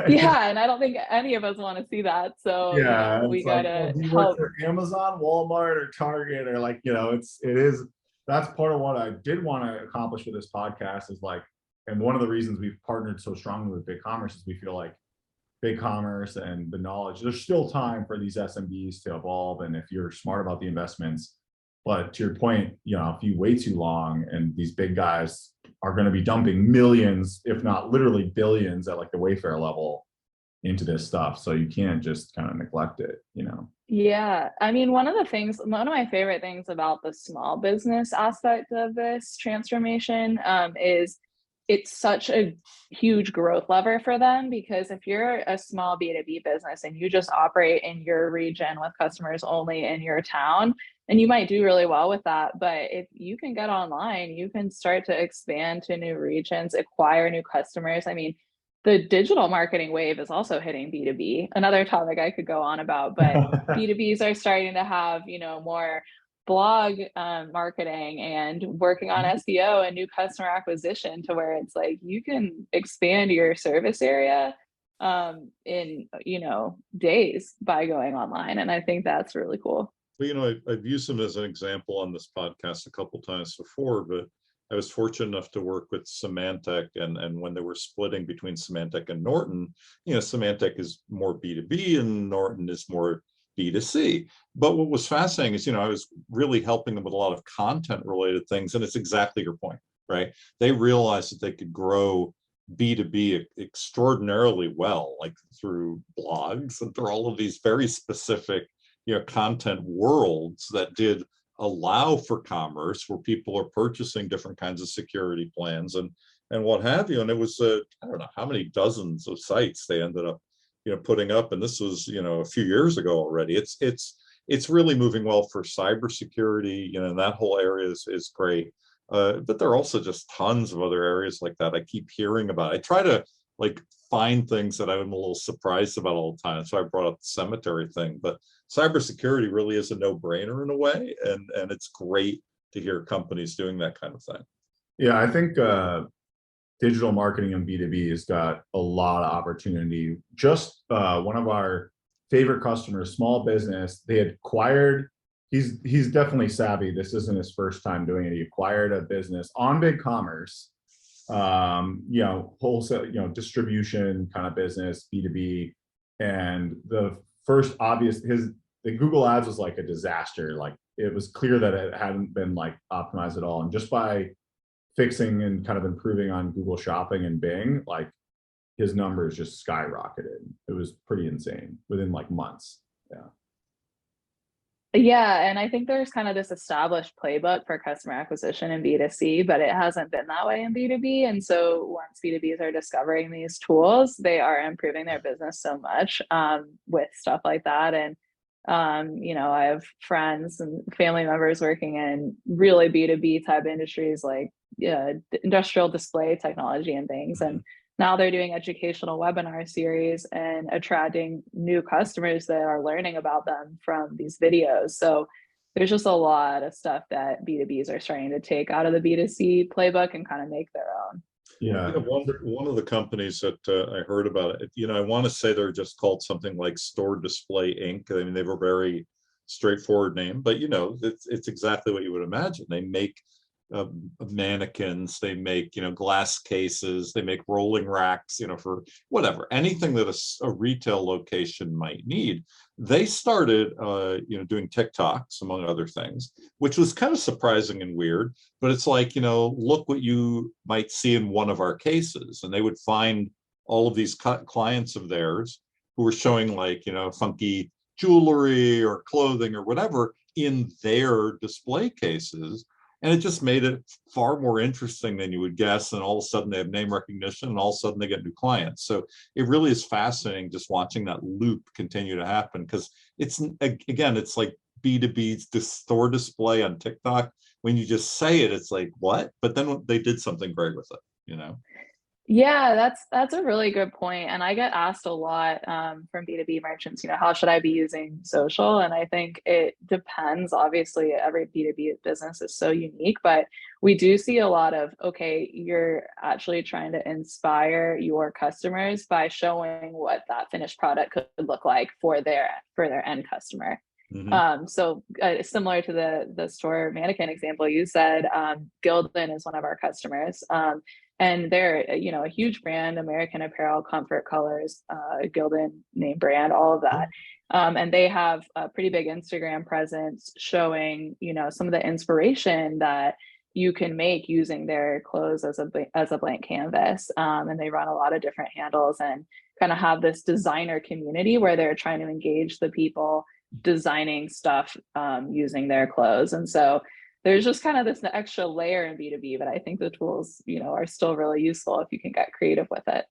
yeah, and I don't think any of us want to see that. So yeah, we gotta do you help. work for Amazon, Walmart, or Target, or like, that's part of what I did want to accomplish with this podcast is like. And one of the reasons we've partnered so strongly with BigCommerce is we feel like BigCommerce and the knowledge, there's still time for these SMBs to evolve. And if you're smart about the investments, but to your point, if you wait too long and these big guys are going to be dumping millions, if not literally billions at like the Wayfair level into this stuff. So you can't just kind of neglect it, Yeah. I mean, one of my favorite things about the small business aspect of this transformation is it's such a huge growth lever for them, because if you're a small B2B business and you just operate in your region with customers only in your town, and you might do really well with that, but if you can get online, you can start to expand to new regions, acquire new customers. I mean, the digital marketing wave is also hitting B2B, another topic I could go on about, but B2Bs are starting to have, more blog marketing and working on SEO and new customer acquisition, to where it's like you can expand your service area in days by going online. And I think that's really cool. Well, I've used them as an example on this podcast a couple times before, but I was fortunate enough to work with Symantec, and when they were splitting between Symantec and Norton, Symantec is more B2B and Norton is more B2C. But what was fascinating is, I was really helping them with a lot of content related things. And it's exactly your point, right? They realized that they could grow B2B extraordinarily well, like through blogs and through all of these very specific, content worlds that did allow for commerce, where people are purchasing different kinds of security plans and what have you. And it was, I don't know how many dozens of sites they ended up putting up, and this was a few years ago already. It's really moving well for cybersecurity, and that whole area is great. But there are also just tons of other areas like that I keep hearing about. I try to find things that I'm a little surprised about all the time. So I brought up the cemetery thing, but cybersecurity really is a no-brainer in a way, and it's great to hear companies doing that kind of thing. Yeah, I think digital marketing and B2B has got a lot of opportunity. Just one of our favorite customers, small business, they had acquired, he's definitely savvy. This isn't his first time doing it. He acquired a business on BigCommerce, wholesale, distribution kind of business, B2B. And the first obvious, the Google ads was like a disaster. Like it was clear that it hadn't been like optimized at all. And just by fixing and kind of improving on Google Shopping and Bing, like his numbers just skyrocketed. It was pretty insane within like months. Yeah. Yeah, and I think there's kind of this established playbook for customer acquisition in B2C, but it hasn't been that way in B2B. And so once B2Bs are discovering these tools, they are improving their business so much with stuff like that. And I have friends and family members working in really B2B type industries like industrial display technology and things. And now they're doing educational webinar series and attracting new customers that are learning about them from these videos. So there's just a lot of stuff that B2Bs are starting to take out of the B2C playbook and kind of make their own. Yeah. One of the companies that I heard about it, I want to say they're just called something like Store Display Inc. I mean, they have a very straightforward name, but it's exactly what you would imagine. They make mannequins, they make glass cases, they make rolling racks, for whatever, anything that a retail location might need. They started doing TikToks among other things, which was kind of surprising and weird, but it's like, look what you might see in one of our cases. And they would find all of these clients of theirs who were showing like funky jewelry or clothing or whatever in their display cases. And it just made it far more interesting than you would guess. And all of a sudden they have name recognition and all of a sudden they get new clients. So it really is fascinating just watching that loop continue to happen, because it's like B2B's store display on TikTok. When you just say it, it's like, what? But then they did something great with it, Yeah, that's a really good point. And I get asked a lot from B2B merchants, how should I be using social? And I think it depends. Obviously, every B2B business is so unique, but we do see a lot of, okay, you're actually trying to inspire your customers by showing what that finished product could look like for their end customer. So similar to the store mannequin example you said, Gildan is one of our customers. And they're, a huge brand, American Apparel, Comfort Colors, Gildan name brand, all of that. And they have a pretty big Instagram presence showing, some of the inspiration that you can make using their clothes as a blank canvas. And they run a lot of different handles and kind of have this designer community where they're trying to engage the people designing stuff using their clothes. And so there's just kind of this extra layer in B2B, but I think the tools, are still really useful if you can get creative with it.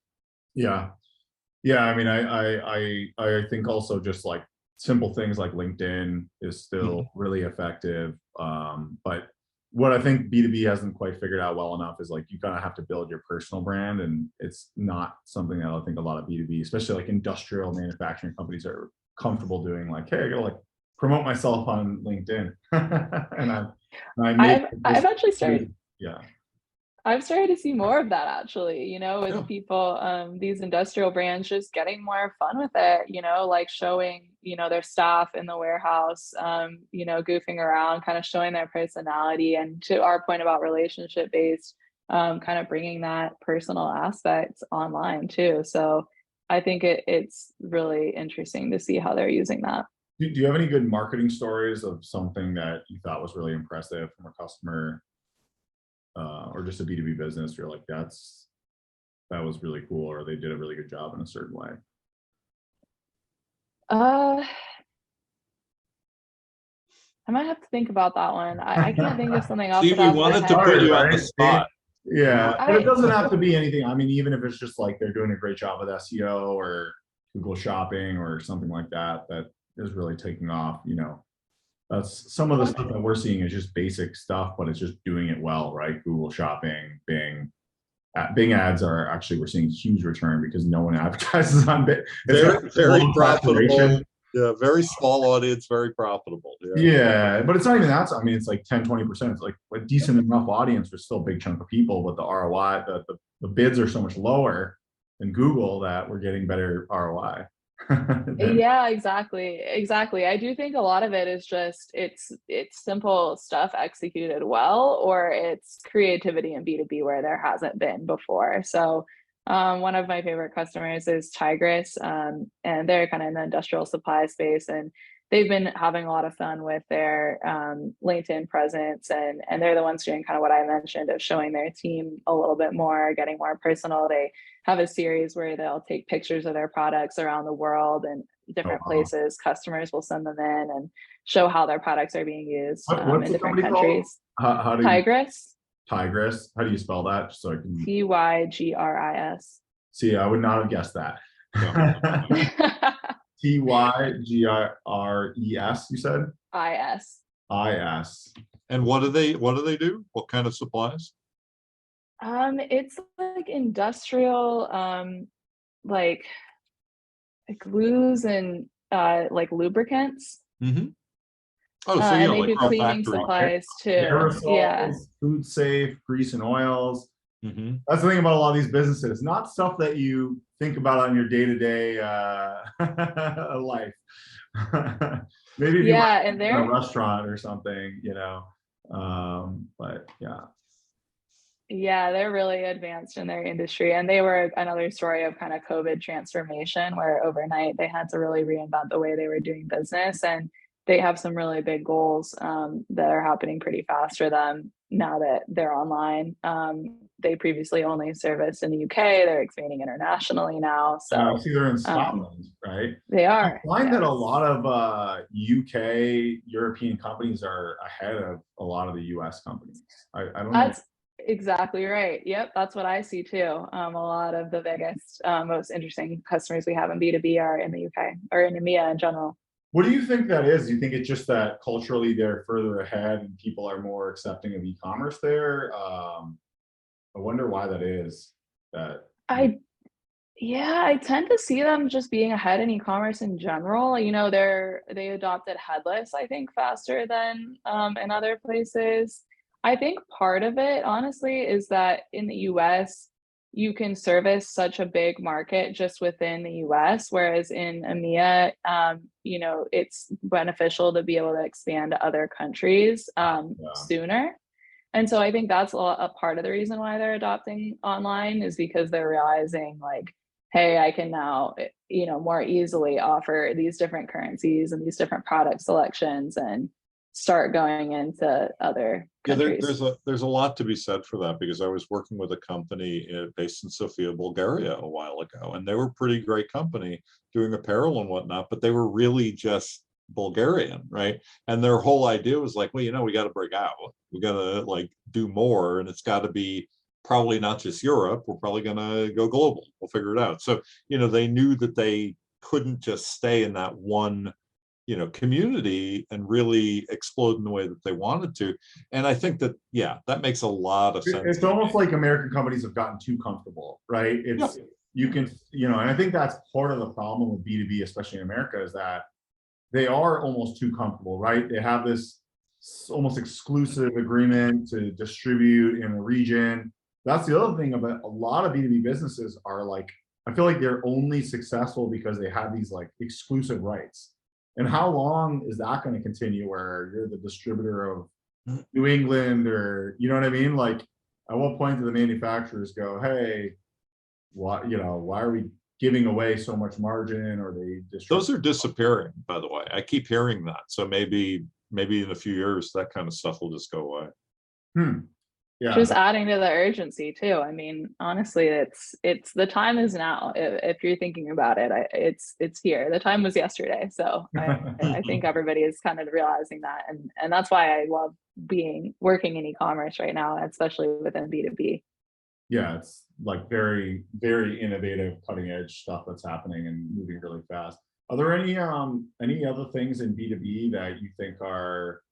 Yeah. Yeah. I mean, I think also just like simple things like LinkedIn is still really effective. But what I think B2B hasn't quite figured out well enough is like, you kind of have to build your personal brand. And it's not something that I think a lot of B2B, especially like industrial manufacturing companies, are comfortable doing. Like, hey, I gotta like promote myself on LinkedIn. and I've actually started. Yeah. I've started to see more of that actually, with people, these industrial brands just getting more fun with it, like showing, their staff in the warehouse, goofing around, kind of showing their personality. And to our point about relationship based, kind of bringing that personal aspect online too. So I think it's really interesting to see how they're using that. Do you have any good marketing stories of something that you thought was really impressive from a customer or just a B2B business? You're like, that was really cool, or they did a really good job in a certain way? I might have to think about that one. I can't think of something else. See, we wanted to put you on the spot. Yeah, but it doesn't have to be anything. I mean, even if it's just like they're doing a great job with SEO or Google Shopping or something like that, that is really taking off. That's some of the stuff that we're seeing is just basic stuff, but it's just doing it well, right? Google Shopping, Bing. Bing ads are actually, we're seeing huge return because no one advertises on Bing. Very profitable. Yeah, very small audience, very profitable. Yeah. Yeah, but it's not even that. I mean, it's like 10-20%. It's like a decent enough audience for still a big chunk of people, but the ROI, the bids are so much lower than Google that we're getting better ROI. Yeah, exactly. I do think a lot of it is just it's simple stuff executed well, or it's creativity in B2B where there hasn't been before. So one of my favorite customers is Tigris, and they're kind of in the industrial supply space, and they've been having a lot of fun with their LinkedIn presence, and they're the ones doing kind of what I mentioned of showing their team a little bit more, getting more personal. They have a series where they'll take pictures of their products around the world and different places. Customers will send them in and show how their products are being used What's in the different company called? countries. How do you Tigris, Tigris? How do you spell that? Just so I can Tygris. see. I would not have guessed that. Yeah. Tygres, you said? IS. IS. And what do they do? What kind of supplies? It's like industrial, like glues and like lubricants. Mm-hmm. Oh, so yeah, And they like do real cleaning factory. supplies too. Yeah. Aerosols, food safe, grease and oils. Mm-hmm. That's the thing about a lot of these businesses. Not stuff that you think about on your day-to-day life. Maybe if you Yeah, work and in they're a restaurant or something, you know. But yeah. Yeah, they're really advanced in their industry. And they were another story of kind of COVID transformation where overnight they had to really reinvent the way they were doing business. And they have some really big goals that are happening pretty fast for them now that they're online. They previously only serviced in the UK, they're expanding internationally now. I So see they're in Scotland, right? they I are. find that a Yes. lot of UK European companies are ahead of a lot of the US companies. I don't know. That's exactly right. Yep, that's what I see too. A lot of the biggest, most interesting customers we have in B2B are in the UK or in EMEA in general. What do you think that is? Do you think it's just that culturally they're further ahead and people are more accepting of e-commerce there? I wonder why that is. That I Yeah, I tend to see them just being ahead in e-commerce in general. You know, they adopted headless, I think, faster than in other places. I think part of it, honestly, is that in the US, you can service such a big market just within the US, whereas in EMEA, you know, it's beneficial to be able to expand to other countries yeah. sooner. And so I think that's a part of the reason why they're adopting online is because they're realizing like, hey, I can now, you know, more easily offer these different currencies and these different product selections and start going into other Yeah, countries. there's a lot to be said for that because I was working with a company based in Sofia, Bulgaria a while ago, and they were a pretty great company doing apparel and whatnot, but they were really just Bulgarian, right? And their whole idea was like, well, you know, we got to break out, we got to like do more, and it's got to be probably not just Europe. We're probably going to go global. We'll figure it out. So, you know, they knew that they couldn't just stay in that one, you know, community and really explode in the way that they wanted to. And I think that, yeah, that makes a lot of sense. It's almost like American companies have gotten too comfortable, right? It's you can, you know, and I think that's part of the problem with B2B, especially in America, is that they are almost too comfortable, right? They have this almost exclusive agreement to distribute in a region. That's the other thing about a lot of B2B businesses are like, I feel like they're only successful because they have these like exclusive rights. And how long is that going to continue where you're the distributor of New England or, you know what I mean? Like, at what point do the manufacturers go, hey, why, you know, why are we giving away so much margin, or they Those are disappearing, by the way. I keep hearing that. So maybe in a few years, that kind of stuff will just go away. Yeah. Just adding to the urgency too. I mean, honestly, it's the time is now. If you're thinking about it, it's here. The time was yesterday. So I think everybody is kind of realizing that, and that's why I love working in e-commerce right now, especially within B2B. Yeah, it's like very, very innovative, cutting edge stuff that's happening and moving really fast. Are there any other things in B2B that you think are,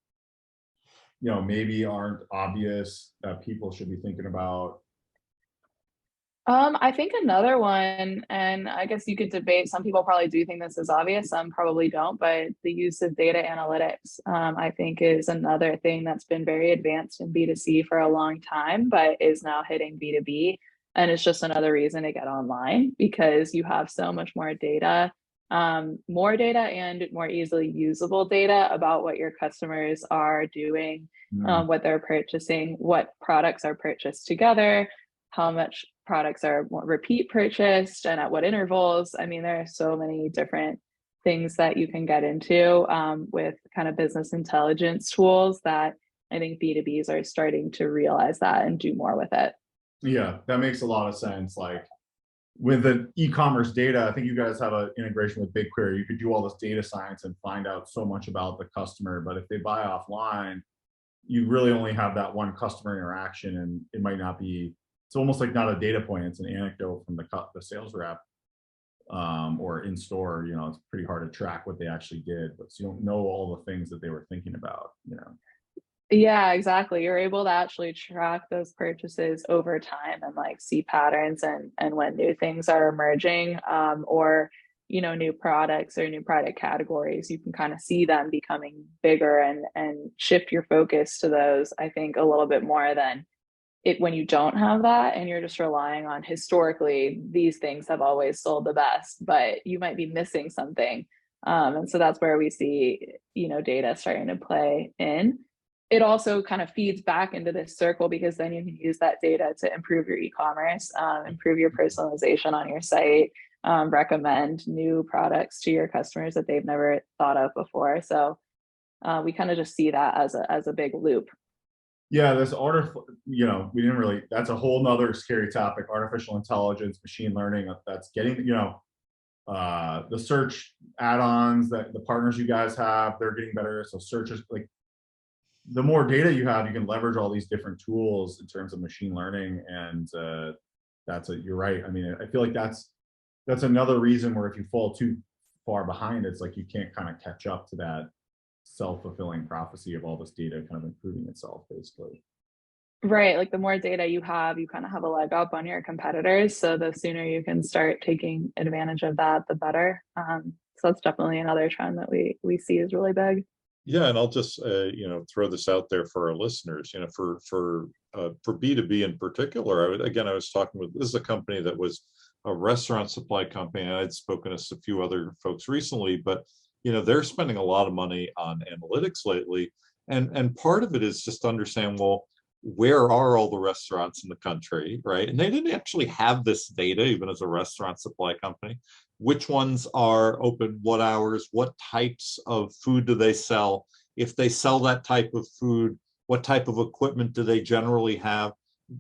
you know, maybe aren't obvious that people should be thinking about? I think another one, and I guess you could debate, some people probably do think this is obvious, some probably don't, but the use of data analytics, I think is another thing that's been very advanced in B2C for a long time, but is now hitting B2B. And it's just another reason to get online because you have so much more data and more easily usable data about what your customers are doing, Mm. what they're purchasing, what products are purchased together, how much products are repeat purchased and at what intervals. I mean, there are so many different things that you can get into with kind of business intelligence tools that I think B2Bs are starting to realize that and do more with it. Yeah, that makes a lot of sense. Like with the e-commerce data, I think you guys have an integration with BigQuery. You could do all this data science and find out so much about the customer. But if they buy offline, you really only have that one customer interaction, and it might not be. It's almost like not a data point. It's an anecdote from the sales rep, or in store. You know, it's pretty hard to track what they actually did, but you don't know all the things that they were thinking about. You know. Yeah, exactly. You're able to actually track those purchases over time and like see patterns and when new things are emerging, or new products or new product categories, you can kind of see them becoming bigger and shift your focus to those, I think, a little bit more than it when you don't have that and you're just relying on historically these things have always sold the best, but you might be missing something. And so that's where we see, data starting to play in. It also kind of feeds back into this circle because then you can use that data to improve your e-commerce, improve your personalization on your site, recommend new products to your customers that they've never thought of before. So we kind of just see that as a big loop. Yeah, this we didn't really, that's a whole nother scary topic, artificial intelligence, machine learning, that's getting, the search add-ons that the partners you guys have, they're getting better. So searches, like the more data you have, you can leverage all these different tools in terms of machine learning. And you're right. I mean, I feel like that's another reason where if you fall too far behind, it's like you can't kind of catch up to that self-fulfilling prophecy of all this data kind of improving itself, basically. Right. Like the more data you have, you kind of have a leg up on your competitors. So the sooner you can start taking advantage of that, the better. So that's definitely another trend that we see is really big. Yeah, and I'll just throw this out there for our listeners. For B2B in particular, I was talking with, this is a company that was a restaurant supply company, and I'd spoken to a few other folks recently, but they're spending a lot of money on analytics lately, and part of it is just to understand, well, where are all the restaurants in the country, right? And they didn't actually have this data even as a restaurant supply company. Which ones are open, what hours, what types of food do they sell? If they sell that type of food, what type of equipment do they generally have?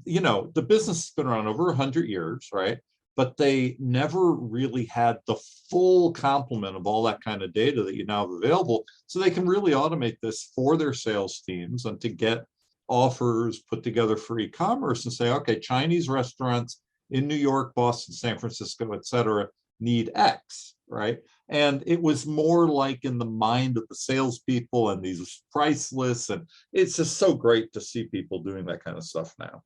The business has been around over 100 years, right? But they never really had the full complement of all that kind of data that you now have available. So they can really automate this for their sales teams and to get offers put together for e-commerce and say, okay, Chinese restaurants in New York, Boston, San Francisco, et cetera, need X, right? And it was more like in the mind of the salespeople and these price lists. And it's just so great to see people doing that kind of stuff now.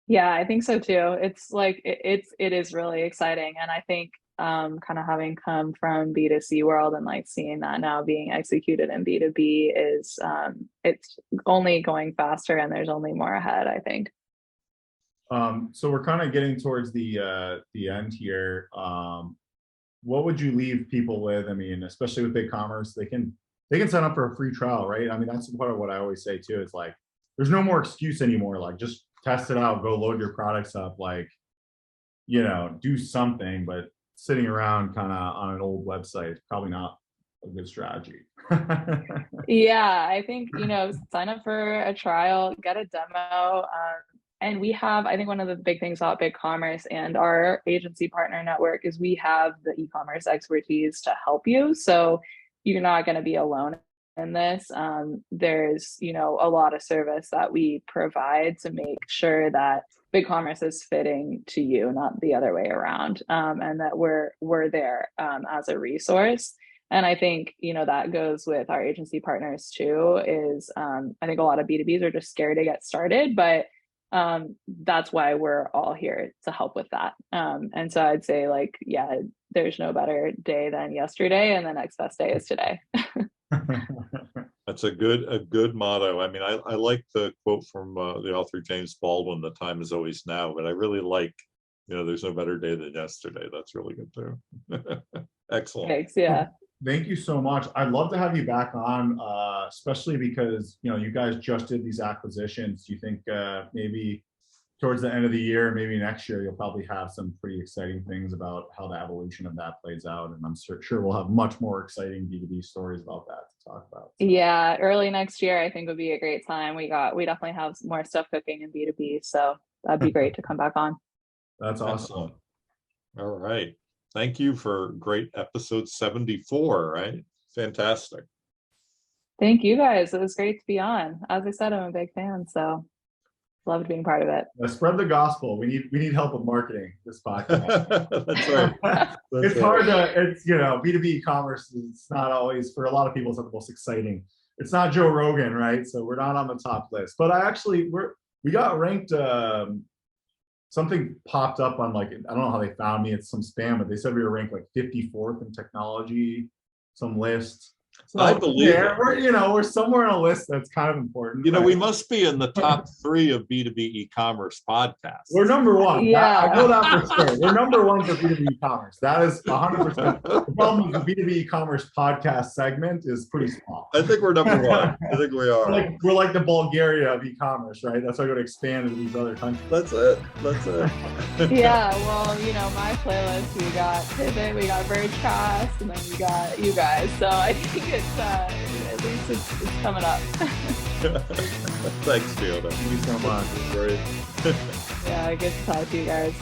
Yeah, I think so too. It's like it is really exciting. And I think kind of having come from B2C world and like seeing that now being executed in B2B is it's only going faster and there's only more ahead, I think. So we're kind of getting towards the end here. What would you leave people with? I mean, especially with BigCommerce, they can sign up for a free trial, right? I mean, that's part of what I always say too. It's like there's no more excuse anymore. Like just test it out, go load your products up, like do something. But sitting around kind of on an old website is probably not a good strategy. Yeah, I think sign up for a trial, get a demo. And we have, I think one of the big things about BigCommerce and our agency partner network is we have the e-commerce expertise to help you. So you're not going to be alone in this. There's, a lot of service that we provide to make sure that BigCommerce is fitting to you, not the other way around. And that we're there as a resource. And I think, that goes with our agency partners too, is I think a lot of B2Bs are just scared to get started, but that's why we're all here to help with that. And so I'd say like, yeah, there's no better day than yesterday, and the next best day is today. That's a good motto. I mean, I like the quote from the author James Baldwin, "The time is always now," but I really like, there's no better day than yesterday. That's really good too. Excellent. Thanks. Yeah. Thank you so much. I'd love to have you back on, especially because, you guys just did these acquisitions. Do you think maybe towards the end of the year, maybe next year, you'll probably have some pretty exciting things about how the evolution of that plays out. And I'm sure we'll have much more exciting B2B stories about that to talk about. Yeah, early next year, I think would be a great time. We definitely have more stuff cooking in B2B. So that'd be great to come back on. That's awesome. Excellent. All right. Thank you for great episode 74, right? Fantastic. Thank you guys. It was great to be on. As I said, I'm a big fan, so loved being part of it. Spread the gospel. We need help with marketing this podcast. That's right. It's hard to, B2B e-commerce is not always, for a lot of people, it's not the most exciting. It's not Joe Rogan, right? So we're not on the top list. But we got ranked, something popped up on I don't know how they found me. It's some spam, but they said we were ranked 54th in technology, some list. So I believe it. We're somewhere on a list that's kind of important. We must be in the top 3 of B2B e-commerce podcasts. We're number 1. Yeah. I know that for sure. We're number 1 for B2B e-commerce. That is 100%. The problem with the B2B e-commerce podcast segment is pretty small. I think we're number 1. I think we are. We're like the Bulgaria of e-commerce, right? That's why we're going to expand into these other countries. That's it. Yeah, well, my playlist, we got Pivot, we got Vergecast, and then we got you guys. So I think it's at least it's coming up. Thanks, Fiona. Thank you so much. Great. Yeah, good to talk to you guys.